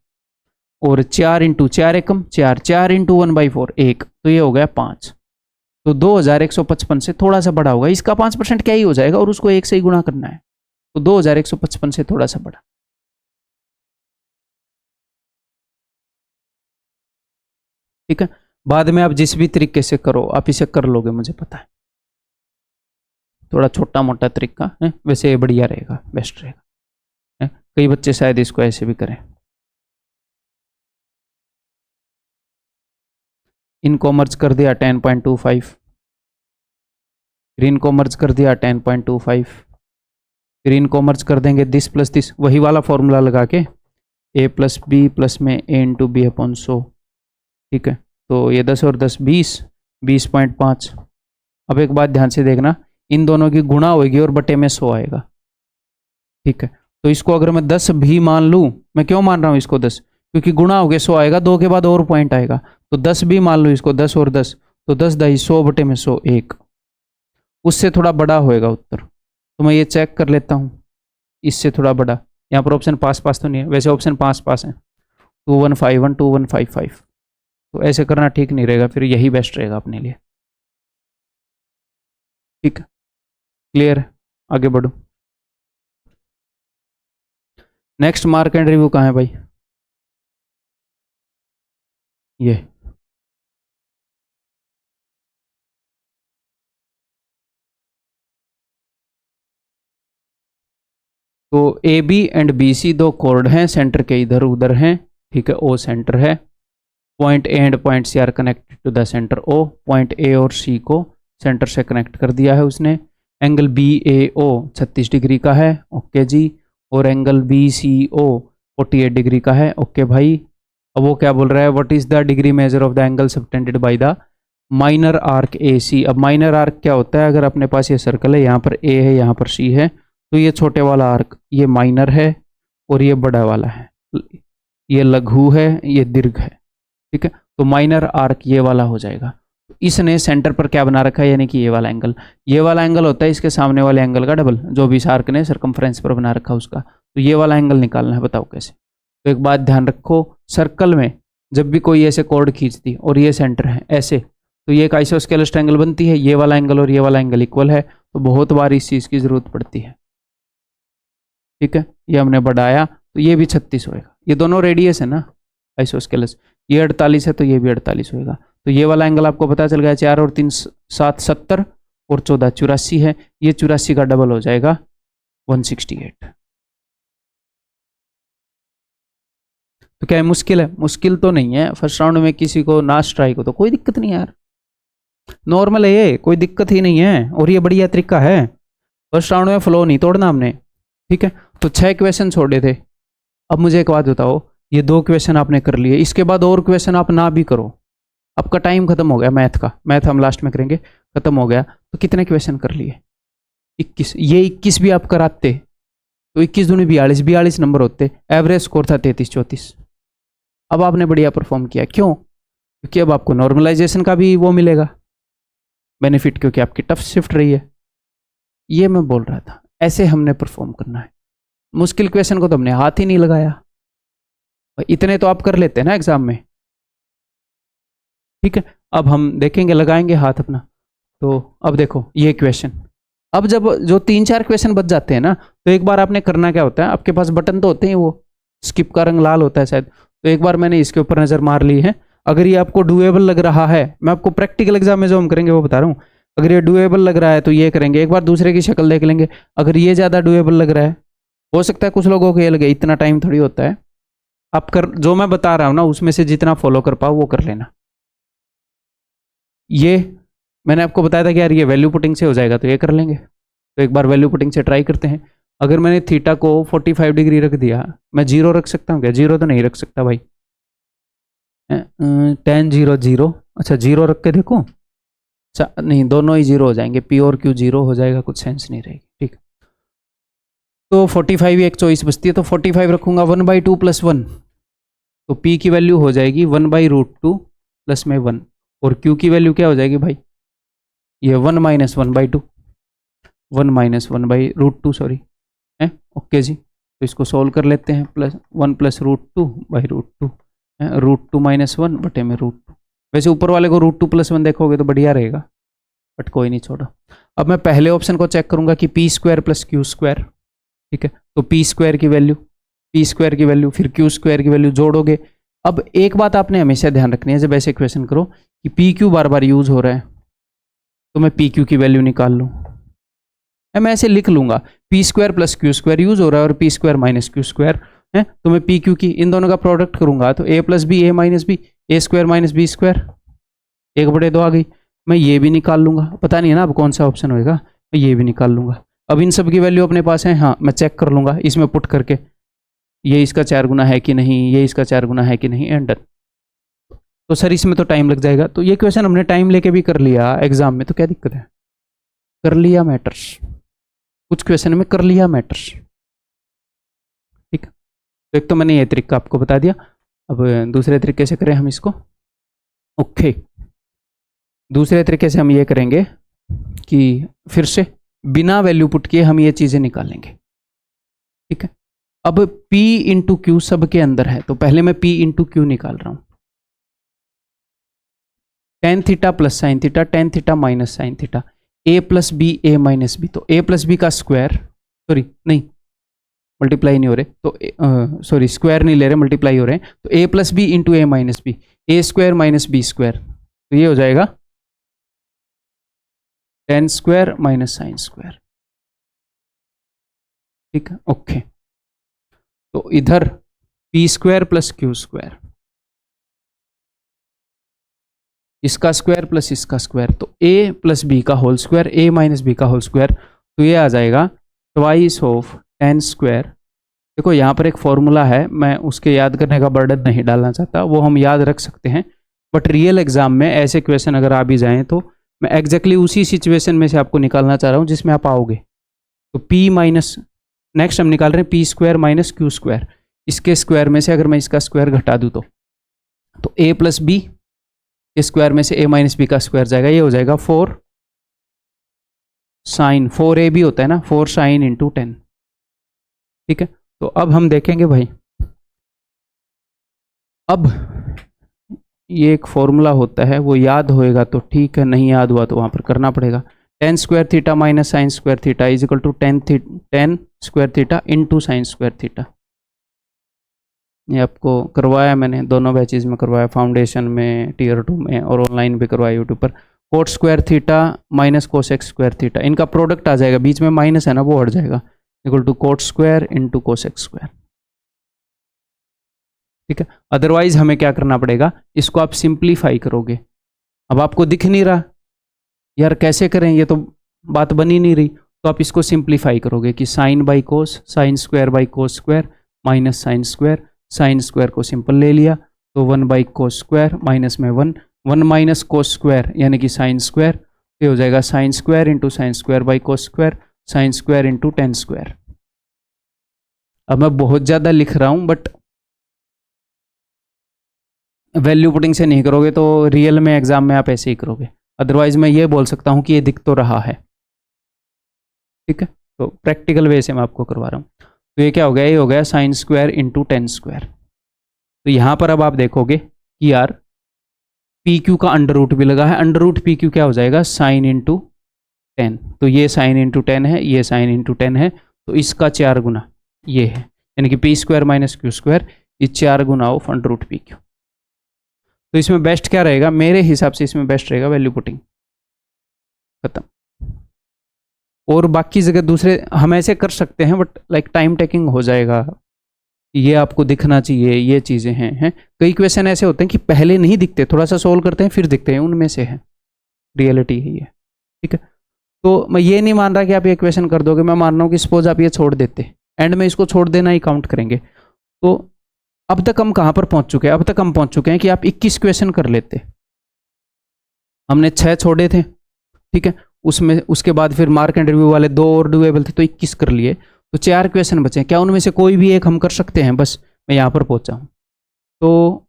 Speaker 1: और 4 × 4 एकम 4, 4 × 1/4 1, तो ये हो गया 5, तो 2155 से थोड़ा सा बड़ा होगा। इसका 5% क्या ही हो जाएगा, और उसको 1 से ही गुणा करना है, तो 2155 से थोड़ा सा बड़ा। ठीक है, बाद में आप जिस भी तरीके से करो आप इसे कर लोगे, मुझे पता है। थोड़ा छोटा मोटा तरीका है, वैसे ये बढ़िया रहेगा, बेस्ट रहेगा है? कई बच्चे शायद इसको ऐसे भी करें। इनको मर्ज कर दिया 10.25, फिर इनको मर्ज कर दिया 10.25, फिर इनको मर्ज कर देंगे दिस प्लस दिस, वही वाला फॉर्मूला लगा के, a प्लस बी प्लस में a × b/100। ठीक है, तो ये 10 और 10 20, 20.5। अब एक बात ध्यान से देखना, इन दोनों की गुणा होगी और बटे में 100 आएगा। ठीक है, तो इसको अगर मैं 10 भी मान लूँ, मैं क्यों मान रहा हूँ इसको 10, क्योंकि गुणा हो गया 100 आएगा, 2 के बाद और पॉइंट आएगा, तो 10 भी मान लूँ इसको, 10 और 10, तो 10 × 100 बटे में 100 1, उससे थोड़ा बड़ा होएगा उत्तर। तो मैं ये चेक कर लेता हूँ, इससे थोड़ा बड़ा, यहाँ पर ऑप्शन पास पास तो नहीं है, वैसे ऑप्शन पास पास है, 2151 2155। तो ऐसे करना ठीक नहीं रहेगा, फिर यही बेस्ट रहेगा अपने लिए। ठीक है, क्लियर है, आगे बढ़ो। नेक्स्ट मार्क एंड रिव्यू कहाँ है भाई? ये तो A B and B C दो कोड हैं, सेंटर के इधर उधर हैं। ठीक है, ओ सेंटर है, point A and point C are connected to the centre O. Point A और सी को सेंटर से कनेक्ट कर दिया है उसने। एंगल बी ए ओ 36 डिग्री का है, ओके जी। और एंगल बी सी ओ 48 डिग्री का है, ओके भाई। अब वो क्या बोल रहा है, what is the degree measure of the angle subtended by the minor arc A C. अब माइनर आर्क क्या होता है, अगर अपने पास ये सर्कल है, यहाँ पर ए है यहाँ पर सी है, तो ये छोटे वाला आर्क ये माइनर है और ये बड़ा वाला है, ये लघु है, ये दीर्घ है। ठीक है, तो माइनर आर्क ये वाला हो जाएगा। इसने सेंटर पर क्या बना रखा है, यानी कि ये वाला एंगल। ये वाला एंगल होता है इसके सामने वाले एंगल का डबल, जो भी इस आर्क ने सर्कमफ्रेंस पर बना रखा उसका। तो ये वाला एंगल निकालना है, बताओ कैसे। तो एक बात ध्यान रखो, सर्कल में जब भी कोई ऐसे कॉर्ड खींचती और ये सेंटर है ऐसे, तो ये एक आइसोस्केलस ट्रायंगल बनती है। ये वाला एंगल और ये वाला एंगल इक्वल है, तो बहुत बार इस चीज़ की जरूरत पड़ती है। ठीक है, ये हमने बढ़ाया तो ये भी 36 होएगा। ये दोनों रेडियस है ना आइसोस्केलस, ये 48 है तो ये भी 48 होएगा। तो ये वाला एंगल आपको पता चल गया, 4 और 3 7 70 और 14 84 है। ये 84 का डबल हो जाएगा 168। तो क्या है, मुश्किल है? मुश्किल तो नहीं है। फर्स्ट राउंड में किसी को ना स्ट्राइक हो तो कोई दिक्कत नहीं यार, नॉर्मल है ये, कोई दिक्कत ही नहीं है। और ये बढ़िया तरीका है, फर्स्ट राउंड में फ्लो नहीं तोड़ना हमने। ठीक है, तो 6 क्वेश्चन छोड़े थे। अब मुझे एक बात बताओ, ये 2 क्वेश्चन आपने कर लिए, इसके बाद और क्वेश्चन आप ना भी करो, आपका टाइम खत्म हो गया मैथ का। मैथ हम लास्ट में करेंगे, खत्म हो गया। तो कितने क्वेश्चन कर लिए? 21। ये 21 भी आप कराते तो 21 दूनी 42, 42 नंबर होते। एवरेज स्कोर था 33 34। अब आपने बढ़िया परफॉर्म किया, क्यों? क्योंकि अब आपको नॉर्मलाइजेशन का भी वो मिलेगा बेनिफिट, क्योंकि आपकी टफ शिफ्ट रही है। ये मैं बोल रहा था, ऐसे हमने परफॉर्म करना है। मुश्किल क्वेश्चन को तो हमने हाथ ही नहीं लगाया, इतने तो आप कर लेते हैं ना एग्जाम में। ठीक है, अब हम देखेंगे, लगाएंगे हाथ अपना। तो अब देखो ये क्वेश्चन, अब जब जो 3-4 क्वेश्चन बच जाते हैं ना, तो एक बार आपने करना क्या होता है, आपके पास बटन तो होते हैं, वो स्किप का रंग लाल होता है शायद, तो एक बार मैंने इसके ऊपर नज़र मार ली है। अगर ये आपको डुएबल लग रहा है, मैं आपको प्रैक्टिकल एग्जाम में जो हम करेंगे वो बता रहा हूँ, अगर ये डुएबल लग रहा है तो ये करेंगे। एक बार दूसरे की शक्ल देख लेंगे, अगर ये ज़्यादा डुएबल लग रहा है, हो सकता है कुछ लोगों को ये लगे, इतना टाइम थोड़ी होता है। आप कर, जो मैं बता रहा हूँ ना उसमें से जितना फॉलो कर पाओ वो कर लेना। ये मैंने आपको बताया था कि यार ये वैल्यू पुटिंग से हो जाएगा, तो ये कर लेंगे। तो एक बार वैल्यू पुटिंग से ट्राई करते हैं। अगर मैंने थीटा को 45 डिग्री रख दिया, मैं 0 रख सकता हूँ क्या? 0 तो नहीं रख सकता भाई। tan 0 0, अच्छा 0 रख के देखो। अच्छा नहीं, दोनों ही 0 हो जाएंगे, पी और क्यू 0 हो जाएगा, कुछ सेंस नहीं रहेगी। ठीक, तो 45 ही एक चॉइस बचती है, तो 45 रखूंगा 1/2 + 1, तो p की वैल्यू हो जाएगी 1/√2 प्लस में 1, और q की वैल्यू क्या हो जाएगी भाई, ये 1 - 1/2, 1 - 1/√2 सॉरी है। ओके जी, तो इसको सोल्व कर लेते हैं। +1 + √2/√2, √2 - 1 बटे में √2। वैसे ऊपर वाले को √2 + 1 देखोगे तो बढ़िया रहेगा, बट कोई नहीं, छोड़ो। अब मैं पहले ऑप्शन को चेक करूंगा कि p² + q²। ठीक है, तो p² की वैल्यू फिर q² की वैल्यू जोड़ोगे। अब एक बात आपने हमेशा ध्यान रखनी है जब ऐसे क्वेश्चन करो कि pq बार बार यूज हो रहा है, तो मैं pq की वैल्यू निकाल लूँ। मैं ऐसे लिख लूंगा, p² + q² यूज हो रहा है और p² - q² है, तो मैं pq की इन दोनों का प्रोडक्ट करूंगा, तो a + b a - b, a² - b², 1/2 आ गई। मैं ये भी निकाल लूंगा, पता नहीं है ना अब कौन सा ऑप्शन होएगा, मैं ये भी निकाल लूंगा। अब इन सब की वैल्यू अपने पास है, हाँ मैं चेक कर लूंगा इसमें पुट करके, ये इसका 4 गुना है कि नहीं, ये इसका 4 गुना है कि नहीं, एंड डन। तो सर इसमें तो टाइम लग जाएगा, तो ये क्वेश्चन हमने टाइम लेके भी कर लिया एग्जाम में, तो क्या दिक्कत है? कर लिया मैटर्स, कुछ क्वेश्चन में कर लिया मैटर्स। ठीक, तो एक तो मैंने ये तरीका आपको बता दिया, अब दूसरे तरीके से करें हम इसको। ओके, दूसरे तरीके से हम ये करेंगे कि फिर से बिना वैल्यू पुट किए हम ये चीज़ें निकालेंगे। ठीक है, अब P इंटू क्यू सब के अंदर है, तो पहले मैं P इंटू क्यू निकाल रहा हूं। Tan theta plus sine theta, tan theta minus sine theta, a plus b a minus b, तो ए प्लस बी का स्क्वायर, सॉरी नहीं मल्टीप्लाई नहीं हो रहे, तो सॉरी स्क्वायर नहीं ले रहे, मल्टीप्लाई हो रहे हैं, तो a plus B into A minus B, A square minus B square, तो ये हो जाएगा ten square minus sine square. ठीक है, ओके। तो इधर P square plus Q square, इसका स्क्वायर प्लस इसका स्क्वायर, तो ए प्लस बी का होल स्क्वायर, ए माइनस बी का होल स्क्वायर, तो ये आ जाएगा ट्वाइस ऑफ टेन स्क्वायर। देखो यहाँ पर एक फॉर्मूला है, मैं उसके याद करने का बर्डन नहीं डालना चाहता, वो हम याद रख सकते हैं, बट रियल एग्जाम में ऐसे क्वेश्चन अगर आ भी जाएं तो मैं एग्जैक्टली उसी सिचुएशन में से आपको निकालना चाह रहा हूँ जिसमें आप आओगे। तो p माइनस, नेक्स्ट हम निकाल रहे हैं P square minus Q square, इसके स्क्वायर में से अगर मैं इसका स्क्वायर घटा दूँ तो a प्लस बी के स्क्वायर में से a माइनस बी का स्क्वायर जाएगा, ये हो जाएगा 4 साइन, 4a भी होता है ना, 4 साइन इंटू 10। ठीक है, तो अब हम देखेंगे भाई, अब ये एक फॉर्मूला होता है, वो याद होएगा तो ठीक है, नहीं याद हुआ तो वहाँ पर करना पड़ेगा। Tan square theta minus sine square theta is equal to tan square theta into sine square theta. ये आपको करवाया मैंने, दोनों बैचेज में करवाया, फाउंडेशन में, टीयर 2 में, और ऑनलाइन भी करवाया यूट्यूब पर। Cot square theta minus cosec square theta, इनका प्रोडक्ट आ जाएगा, बीच में माइनस है ना वो हट जाएगा, equal to cot square into cosec square. ठीक है, अदरवाइज हमें क्या करना पड़ेगा, इसको आप सिंप्लीफाई करोगे। अब आपको दिख नहीं रहा यार कैसे करें, ये तो बात बनी नहीं रही, तो आप इसको सिंप्लीफाई करोगे कि sine by cos, sine square by cos square minus sine square, sine square को सिंपल ले लिया तो 1 बाई कोस स्क्वायर माइनस में 1, 1 माइनस कोस स्क्वायर यानी कि साइन स्क्वायर, ये हो जाएगा sine square into sine square by cos square, sine square into ten square. अब मैं बहुत ज़्यादा लिख रहा हूँ, बट वैल्यू पुटिंग से नहीं करोगे तो रियल में एग्जाम में आप ऐसे ही करोगे, अदरवाइज मैं ये बोल सकता हूँ कि ये दिख तो रहा है। ठीक है, तो प्रैक्टिकल वे से मैं आपको करवा रहा हूँ। तो ये क्या हो गया, ये हो गया sine square into ten square. तो यहाँ पर अब आप देखोगे कि यार पी क्यू का अंडर रूट भी लगा है, अंडर रूट पी क्यू क्या हो जाएगा, साइन इंटू 10, तो ये साइन इंटू 10 है, ये साइन इंटू 10 है, तो इसका 4 गुना ये है, यानी कि P square minus Q square is 4 गुना of under root P Q. तो इसमें बेस्ट क्या रहेगा, मेरे हिसाब से इसमें बेस्ट रहेगा वैल्यू पुटिंग, खत्म। और बाकी जगह दूसरे हम ऐसे कर सकते हैं, बट लाइक टाइम टेकिंग हो जाएगा, ये आपको दिखना चाहिए, ये चीज़ें हैं। कई क्वेश्चन ऐसे होते हैं कि पहले नहीं दिखते, थोड़ा सा सोल्व करते हैं फिर दिखते हैं, उनमें से है, रियलिटी है ये। ठीक है, तो मैं ये नहीं मान रहा कि आप ये क्वेश्चन कर दोगे, मैं मान रहा हूँ कि सपोज आप ये छोड़ देते, एंड में इसको छोड़ देना ही काउंट करेंगे। तो अब तक हम कहाँ पर पहुँच चुके हैं, अब तक हम पहुँच चुके हैं कि आप 21 क्वेश्चन कर लेते, हमने 6 छोड़े थे। ठीक है, उसमें उसके बाद फिर मार्क एंड रिव्यू वाले 2 और डुएबल थे, तो 21 कर लिए, तो 4 क्वेश्चन बचे, क्या उनमें से कोई भी एक हम कर सकते हैं, बस मैं यहाँ पर पहुँचा हूँ। तो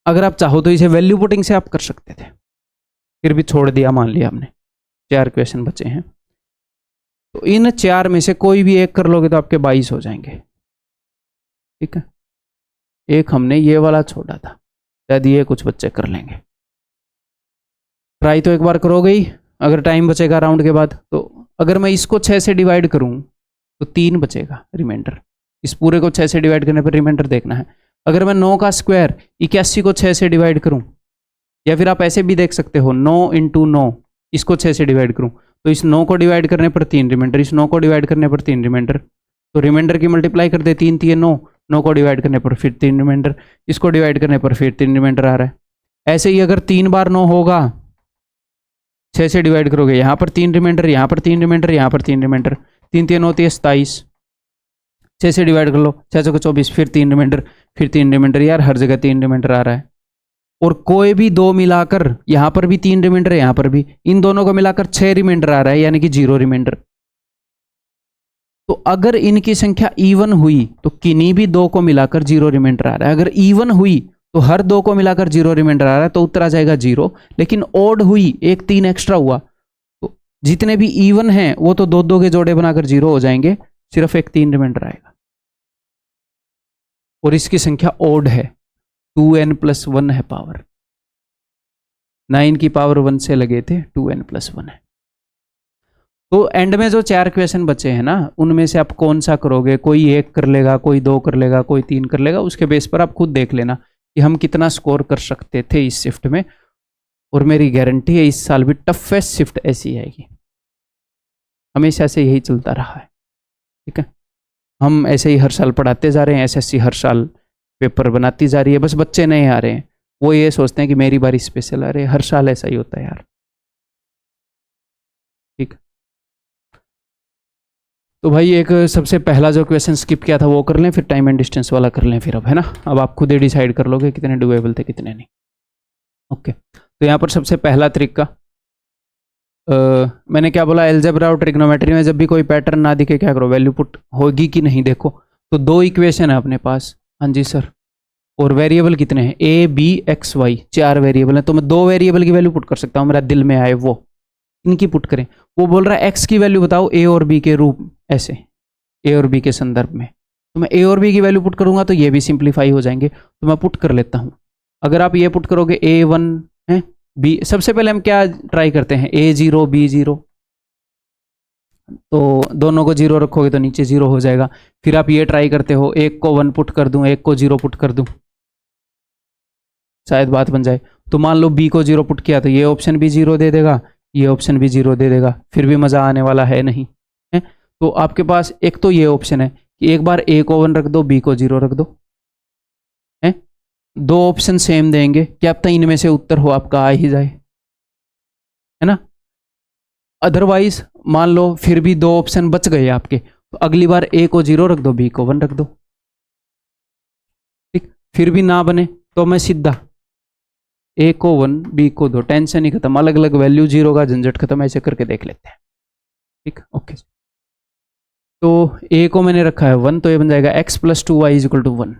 Speaker 1: अगर आप चाहो तो इसे वैल्यू पुटिंग से आप कर सकते थे, फिर भी छोड़ दिया, मान लिया हमने, 4 क्वेश्चन बचे हैं, तो इन 4 में से कोई भी एक कर लोगे तो आपके 22 हो जाएंगे। ठीक है, एक हमने ये वाला छोड़ा था, शायद ये कुछ बच्चे कर लेंगे, ट्राई तो एक बार करोगे ही, अगर टाइम बचेगा राउंड के बाद। तो अगर मैं इसको 6 से डिवाइड करूं तो 3 बचेगा रिमाइंडर, इस पूरे को 6 से डिवाइड करने पर रिमाइंडर देखना है। अगर मैं 9 का स्क्वायर 81 को 6 से डिवाइड करूं, या फिर आप ऐसे भी देख सकते हो 9 इंटू 9, इसको 6 से डिवाइड करूं तो इस 9 को डिवाइड करने पर 3 रिमाइंडर, इस 9 को डिवाइड करने पर 3 रिमाइंडर, तो रिमाइंडर की मल्टीप्लाई कर दे, 3 3 9, 9 को डिवाइड करने पर फिर 3 रिमाइंडर, इसको डिवाइड करने पर फिर 3 रिमाइंडर आ रहा है। ऐसे ही अगर 3 बार 9 होगा, 6 से डिवाइड करोगे, यहाँ पर 3 रिमाइंडर, यहाँ पर 3 रिमाइंडर, यहाँ पर 3 रिमाइंडर, 3 3 होती है 27, 6 से डिवाइड कर लो, 6 को 24, फिर 3 रिमाइंडर, फिर 3 रिमाइंडर, यार हर जगह 3 रिमाइंडर आ रहा है। और कोई भी 2 मिलाकर, यहाँ पर भी 3 रिमाइंडर है, यहाँ पर भी, इन दोनों को मिलाकर 6 रिमाइंडर आ रहा है, यानी कि 0 रिमाइंडर। तो अगर इनकी संख्या इवन हुई तो किन्हीं भी 2 को मिलाकर 0 रिमाइंडर आ रहा है, अगर इवन हुई तो हर 2 को मिलाकर 0 रिमाइंडर आ रहा है, तो उत्तर आ जाएगा 0। लेकिन ओड हुई, एक 3 एक्स्ट्रा हुआ, तो जितने भी इवन हैं वो तो 2 2 के जोड़े बनाकर 0 हो जाएंगे, सिर्फ एक 3 रिमाइंडर आएगा। और इसकी संख्या ओड है, 2n+1 है पावर, 9 की पावर 1 से लगे थे, 2n+1 है। तो एंड में जो 4 क्वेश्चन बचे हैं ना, उनमें से आप कौन सा करोगे, कोई 1 कर लेगा, कोई 2 कर लेगा, कोई 3 कर लेगा, उसके बेस पर आप खुद देख लेना कि हम कितना स्कोर कर सकते थे इस शिफ्ट में। और मेरी गारंटी है इस साल भी टफेस्ट शिफ्ट ऐसी आएगी, हमेशा से यही चलता रहा है, ठीक है। हम ऐसे ही हर साल पढ़ाते जा रहे हैं, एसएससी हर साल पेपर बनाती जा रही है, बस बच्चे नहीं आ रहे हैं, वो ये सोचते हैं कि मेरी बारी स्पेशल आ रही है, हर साल ऐसा ही होता है यार, ठीक। तो भाई एक सबसे पहला जो क्वेश्चन स्किप किया था वो कर लें, फिर टाइम एंड डिस्टेंस वाला कर लें फिर, अब है ना। अब आप खुद ही डिसाइड कर लोगे कितने डुएबल थे कितने नहीं। ओके, तो यहाँ पर सबसे पहला तरीका, मैंने क्या बोला, अलजेब्रा और ट्रिग्नोमेट्री में जब भी कोई पैटर्न ना दिखे क्या करो, वैल्यू पुट होगी कि नहीं देखो। तो 2 इक्वेशन है अपने पास, हाँ जी सर, और वेरिएबल कितने हैं, A B X Y, 4 variable हैं, तो मैं 2 वेरिएबल की वैल्यू पुट कर सकता हूँ, मेरा दिल में आए वो, इनकी पुट करें। वो बोल रहा है एक्स की वैल्यू बताओ ए और बी के रूप, ऐसे ए और बी के संदर्भ में, तो मैं ए और बी की वैल्यू पुट करूंगा तो ये भी सिंप्लीफाई हो जाएंगे, तो मैं पुट कर लेता हूँ। अगर आप ये पुट करोगे A1 है बी, सबसे पहले हम क्या ट्राई करते हैं, A0 B0, तो दोनों को 0 रखोगे तो नीचे 0 हो जाएगा। फिर आप ये ट्राई करते हो, एक को 1 पुट कर दूं, एक को 0 पुट कर दूं, शायद बात बन जाए। तो मान लो B को 0 पुट किया तो ये ऑप्शन भी 0 दे देगा, ये ऑप्शन भी 0 दे देगा, फिर भी मज़ा आने वाला है नहीं है। तो आपके पास एक तो ये ऑप्शन है कि एक बार A को 1 रख दो, B को 0 रख दो, है 2 ऑप्शन सेम देंगे, क्या पता इनमें से उत्तर हो आपका आ ही जाए, है ना। अदरवाइज मान लो फिर भी 2 ऑप्शन बच गए आपके, तो अगली बार A को 0 रख दो, B को 1 रख दो, ठीक। फिर भी ना बने तो मैं सीधा A को 1 B को 2, टेंशन ही खत्म, अलग अलग वैल्यू, 0 का झंझट खत्म, ऐसे करके देख लेते हैं, ठीक। ओके, तो A को मैंने रखा है 1, तो ये बन जाएगा x + 2y = 1,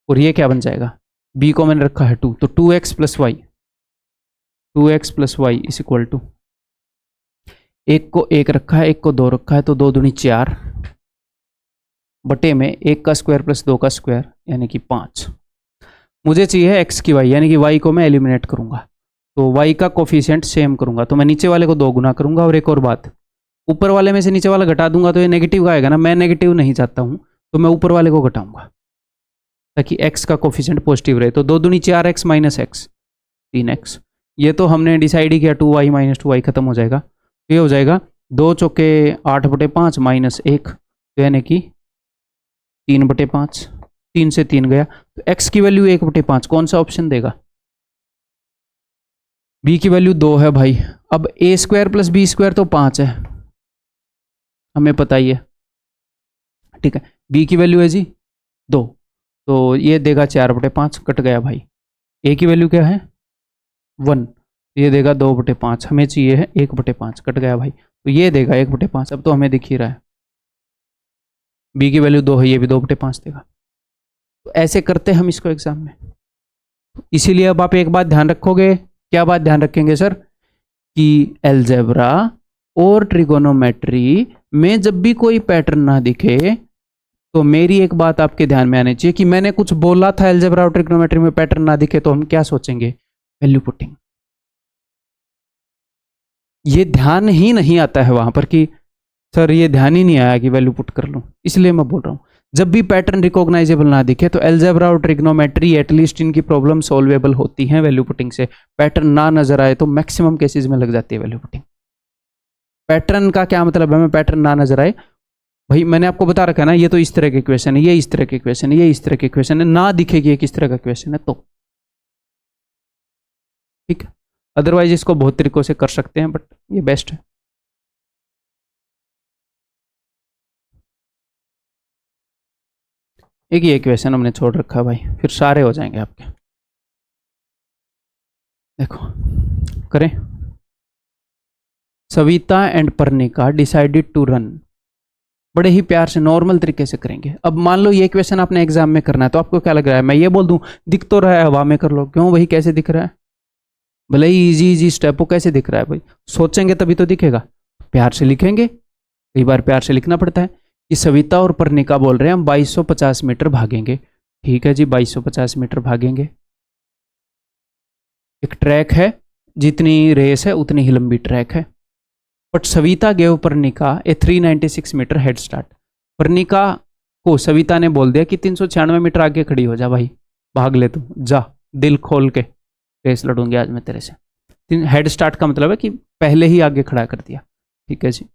Speaker 1: और ये क्या बन जाएगा, B को मैंने रखा है 2, तो 2x + y, 2x + y = एक को 1 रखा है, एक को 2 रखा है, तो 2 दूनी 4 बटे में 1 का स्क्वायर + 2 का स्क्वायर यानी कि 5। मुझे चाहिए x की y, यानी कि y को मैं एलिमिनेट करूंगा, तो y का कोफिशिएंट सेम करूंगा, तो मैं नीचे वाले को 2 गुना करूंगा, और एक और बात, ऊपर वाले में से नीचे वाला घटा दूंगा तो ये नेगेटिव आएगा ना, मैं नेगेटिव नहीं चाहता हूँ, तो मैं ऊपर वाले को घटाऊंगा ताकि x का कोफिशिएंट पॉजिटिव रहे। तो 2 दूनी 4x - x 3x, ये तो हमने डिसाइड ही किया, 2y - 2y खत्म हो जाएगा, तो ये हो जाएगा 2 चौके 8/5 -1, तो यानी कि 3/5, 3 से 3 गया, तो x की वैल्यू 1/5, कौन सा ऑप्शन देगा, b की वैल्यू 2 है भाई। अब a² + b² तो 5 है, हमें पता ही है, ठीक है। b की वैल्यू है जी 2, तो ये देगा 4/5, कट गया भाई। a की वैल्यू क्या है 1, ये देगा 2/5, हमें चाहिए है 1/5, कट गया भाई, तो ये देगा 1/5, अब तो हमें दिख ही रहा है, b की वैल्यू 2 है, ये भी 2/5 देगा। तो ऐसे करते हम इसको एग्जाम में, इसीलिए अब आप एक बात ध्यान रखोगे, क्या बात ध्यान रखेंगे सर, कि अलजेब्रा और ट्रिगोनोमेट्री में जब भी कोई पैटर्न ना दिखे, तो मेरी एक बात आपके ध्यान में आनी चाहिए कि मैंने कुछ बोला था अलजेब्रा और ट्रिगोनोमेट्री में पैटर्न ना दिखे तो हम क्या सोचेंगे, वैल्यू पुटिंग। ये ध्यान ही नहीं आता है वहां पर कि सर ये ध्यान ही नहीं आया कि वैल्यू पुट कर लूं, इसलिए मैं बोल रहा हूं जब भी पैटर्न रिकॉग्नाइजेबल ना दिखे तो अलजेब्रा और ट्रिग्नोमेट्री एटलीस्ट इनकी प्रॉब्लम सॉल्वेबल होती हैं वैल्यू पुटिंग से। पैटर्न ना नजर आए तो मैक्सिमम केसेस में लग जाती है वैल्यू पुटिंग। पैटर्न का क्या मतलब है, हमें पैटर्न ना नजर आए, भाई मैंने आपको बता रखा है ना, ये तो इस तरह के क्वेश्चन है, ये इस तरह के क्वेश्चन है, ये इस तरह के क्वेश्चन है, ना दिखेगी ये किस तरह का क्वेश्चन है तो ठीक है। अदरवाइज इसको बहुत तरीकों से कर सकते हैं बट ये बेस्ट है। एक ये क्वेश्चन हमने छोड़ रखा है भाई, फिर सारे हो जाएंगे आपके। देखो करें, Savita and Parnika decided to run, बड़े ही प्यार से नॉर्मल तरीके से करेंगे। अब मान लो ये क्वेश्चन आपने एग्जाम में करना है तो आपको क्या लग रहा है, मैं ये बोल दूं दिख तो रहा है हवा में कर लो, क्यों भाई कैसे दिख रहा है, भले ही इजी इजी स्टेप हो कैसे दिख रहा है भाई, सोचेंगे तभी तो दिखेगा, प्यार से लिखेंगे, कई बार प्यार से लिखना पड़ता है, कि सविता और पर्णिका बोल रहे हैं हम 2250 मीटर भागेंगे। ठीक है जी, 2250 मीटर भागेंगे। एक ट्रैक है, जितनी रेस है उतनी ही लंबी ट्रैक है। But Savita gave Parnika a 396 metre head start. Parnika को सविता ने बोल दिया कि 396 मीटर आगे खड़ी हो जा भाई, भाग ले तू, जा दिल खोल के रेस लड़ूंगी आज मैं तेरे से। हेड स्टार्ट का मतलब है कि पहले ही आगे खड़ा कर दिया। ठीक है जी।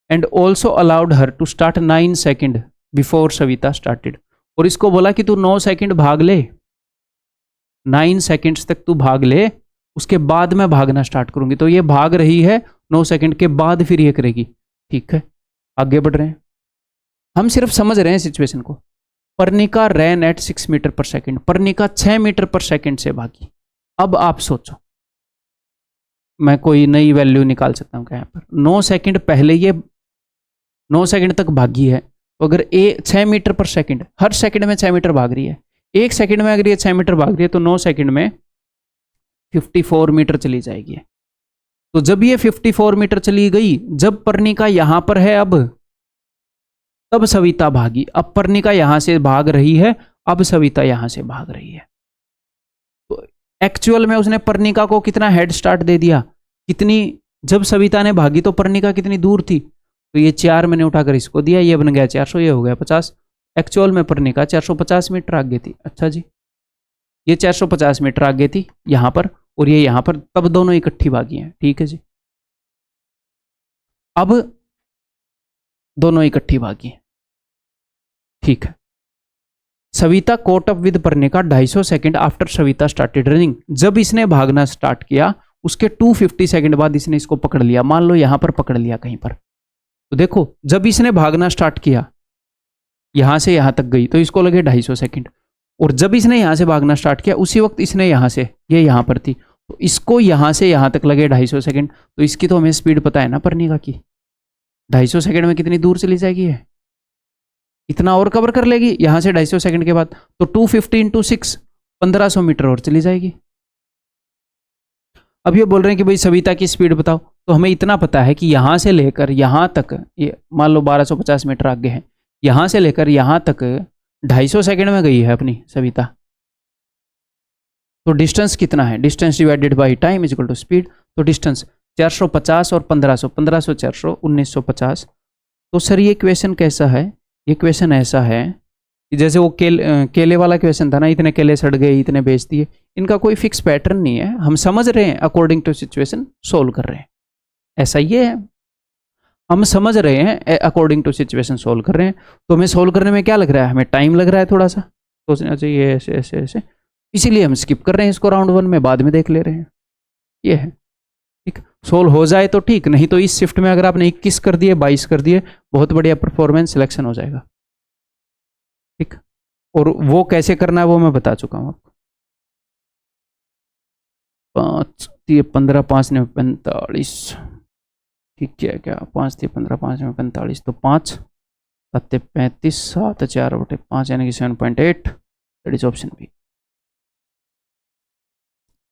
Speaker 1: And also allowed her to start 9 second before Savita started. और इसको बोला कि तू 9 सेकेंड भाग ले, 9 सेकेंड्स तक तू भाग ले, उसके बाद मैं भागना स्टार्ट करूंगी। तो ये भाग रही है, 9 सेकेंड के बाद फिर ये करेगी। ठीक है, आगे बढ़ रहे हैं, हम सिर्फ समझ रहे हैं सिचुएशन को। पर्णिका रैन एट 6 मीटर पर सेकेंड। पर्णिका 6 मीटर पर सेकेंड से भागी। अब आप सोचो, मैं कोई नई वैल्यू निकाल सकता हूं क्या यहाँ पर। 9 सेकेंड पहले ये 9 सेकेंड तक भागी है, तो अगर 6 मीटर पर सेकेंड, हर सेकेंड में 6 मीटर भाग रही है, एक सेकेंड में अगर ये 6 मीटर भाग रही है तो 9 सेकेंड में 54 मीटर चली जाएगी। तो जब ये 54 मीटर चली गई, जब पर्णिका यहां पर है अब, तब सविता भागी। अब पर्णिका यहां से भाग रही है, अब सविता यहां से भाग रही है। तो एक्चुअल में उसने पर्णिका को कितना हेड स्टार्ट दे दिया, कितनी, जब सविता ने भागी तो पर्णिका कितनी दूर थी, तो ये 4 मैंने उठाकर इसको दिया, ये बन गया 400, ये हो गया 50। एक्चुअल में पर्णिका 450 मीटर आगे थी। अच्छा जी, ये 450 मीटर आगे थी यहां पर, और ये यहां पर, तब दोनों इकट्ठी भागी हैं। ठीक है जी, अब दोनों इकट्ठी भागी हैं। ठीक है, Savita caught up with Parnika 250 second after Savita started running. जब इसने भागना स्टार्ट किया उसके 250 सेकेंड बाद इसने इसको पकड़ लिया। मान लो यहां पर पकड़ लिया कहीं पर, तो देखो जब इसने भागना स्टार्ट किया, यहां से यहां तक गई तो इसको लगे 250 सेकेंड, और जब इसने यहां से भागना स्टार्ट किया उसी वक्त इसने यहां से, ये यहां पर थी, तो इसको यहां से यहां तक लगे 250 सेकेंड। तो इसकी तो हमें स्पीड पता है ना पर्णिका की, 250 सेकेंड में कितनी दूर चली जाएगी है, इतना और कवर कर लेगी यहां से 250 सेकेंड के बाद। तो 250 इंटू 6, 1500 मीटर और चली जाएगी। अब ये बोल रहे हैं कि भाई सविता की स्पीड बताओ, तो हमें इतना पता है कि यहां से लेकर यहां तक, ये मान लो 1250 मीटर आगे है, यहां से लेकर यहां तक 250 सेकेंड में गई है अपनी सविता। तो डिस्टेंस कितना है, distance divided by time is equal to speed. तो डिस्टेंस 450 और 1500, 1500 400, 1950। तो सर ये क्वेश्चन कैसा है, ये क्वेश्चन ऐसा है कि जैसे वो केले वाला क्वेश्चन था ना, इतने केले सड़ गए, इतने बेच दिए। इनका कोई फिक्स पैटर्न नहीं है, हम समझ रहे हैं अकॉर्डिंग टू सिचुएशन सोल्व कर रहे हैं। ऐसा ही है, हम समझ रहे हैं अकॉर्डिंग टू सिचुएशन सोल्व कर रहे हैं। तो हमें सोल्व करने में क्या लग रहा है, हमें टाइम लग रहा है थोड़ा सा, सोचना चाहिए ऐसे ऐसे ऐसे, इसीलिए हम स्किप कर रहे हैं इसको, राउंड 1 में बाद में देख ले रहे हैं। ये है ठीक, सोल्व हो जाए तो ठीक, नहीं तो इस शिफ्ट में अगर आपने 21 कर दिए, 22 कर दिए, बहुत बढ़िया परफॉर्मेंस सिलेक्शन हो जाएगा। ठीक, और वो कैसे करना है वो मैं बता चुका हूं आपको। 5 3 15 5 9 45, ठीक है क्या, 5 3 15 5 9 45, तो 5 7 35, 7 4 बटे 5 यानी कि 7.8, दैट इज ऑप्शन बी।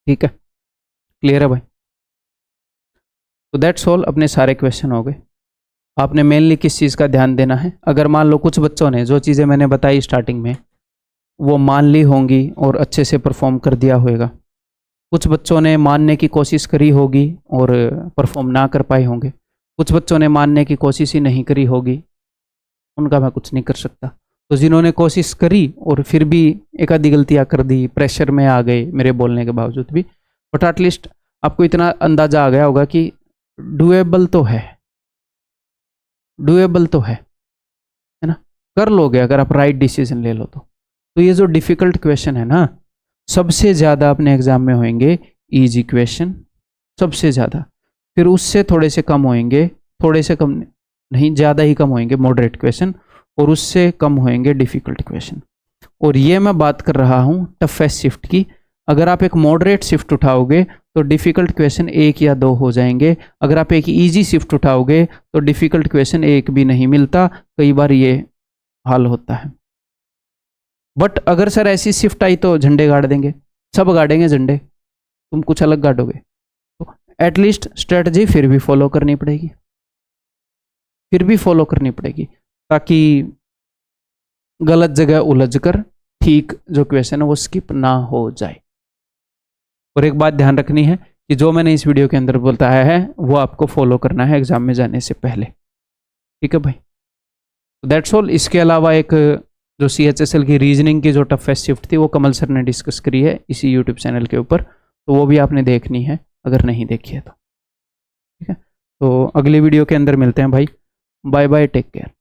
Speaker 1: ठीक है, क्लियर है भाई। तो दैट्स ऑल, अपने सारे क्वेश्चन हो गए। आपने मेनली किस चीज़ का ध्यान देना है, अगर मान लो कुछ बच्चों ने जो चीज़ें मैंने बताई स्टार्टिंग में वो मान ली होंगी और अच्छे से परफॉर्म कर दिया होगा, कुछ बच्चों ने मानने की कोशिश करी होगी और परफॉर्म ना कर पाए होंगे, कुछ बच्चों ने मानने की कोशिश ही नहीं करी होगी, उनका मैं कुछ नहीं कर सकता। तो जिन्होंने कोशिश करी और फिर भी एक आधी गलतियाँ कर दी, प्रेशर में आ गए मेरे बोलने के बावजूद भी, बट एटलीस्ट आपको इतना अंदाजा आ गया होगा कि डुएबल तो है, डुएबल तो है ना, कर लोगे अगर आप राइट डिसीजन ले लो तो। ये जो डिफिकल्ट क्वेश्चन है ना, सबसे ज़्यादा अपने एग्जाम में होंगे इजी क्वेश्चन, सबसे ज़्यादा, फिर उससे थोड़े से कम होंगे, थोड़े से कम नहीं, ज़्यादा ही कम होंगे मॉडरेट क्वेश्चन, और उससे कम होंगे डिफिकल्ट क्वेश्चन। और ये मैं बात कर रहा हूँ टफेस्ट शिफ्ट की। अगर आप एक मॉडरेट शिफ्ट उठाओगे तो डिफिकल्ट क्वेश्चन 1 या 2 हो जाएंगे, अगर आप एक इजी शिफ्ट उठाओगे तो डिफिकल्ट क्वेश्चन 1 भी नहीं मिलता, कई बार ये हाल होता है। बट अगर सर ऐसी शिफ्ट आई तो झंडे गाड़ देंगे, सब गाड़ेंगे झंडे, तुम कुछ अलग गाड़ोगे, तो एटलीस्ट स्ट्रेटजी फिर भी फॉलो करनी पड़ेगी, फिर भी फॉलो करनी पड़ेगी। ताकि गलत जगह उलझ कर ठीक जो क्वेश्चन है वो स्किप ना हो जाए। और एक बात ध्यान रखनी है कि जो मैंने इस वीडियो के अंदर बताया है वो आपको फॉलो करना है एग्जाम में जाने से पहले। ठीक है भाई, दैट्स ऑल। इसके अलावा एक जो CHSL की रीजनिंग की जो टफेस्ट शिफ्ट थी वो कमल सर ने डिस्कस करी है इसी यूट्यूब चैनल के ऊपर, तो वो भी आपने देखनी है अगर नहीं देखी है तो। ठीक है, तो अगली वीडियो के अंदर मिलते हैं भाई। Bye bye, take care.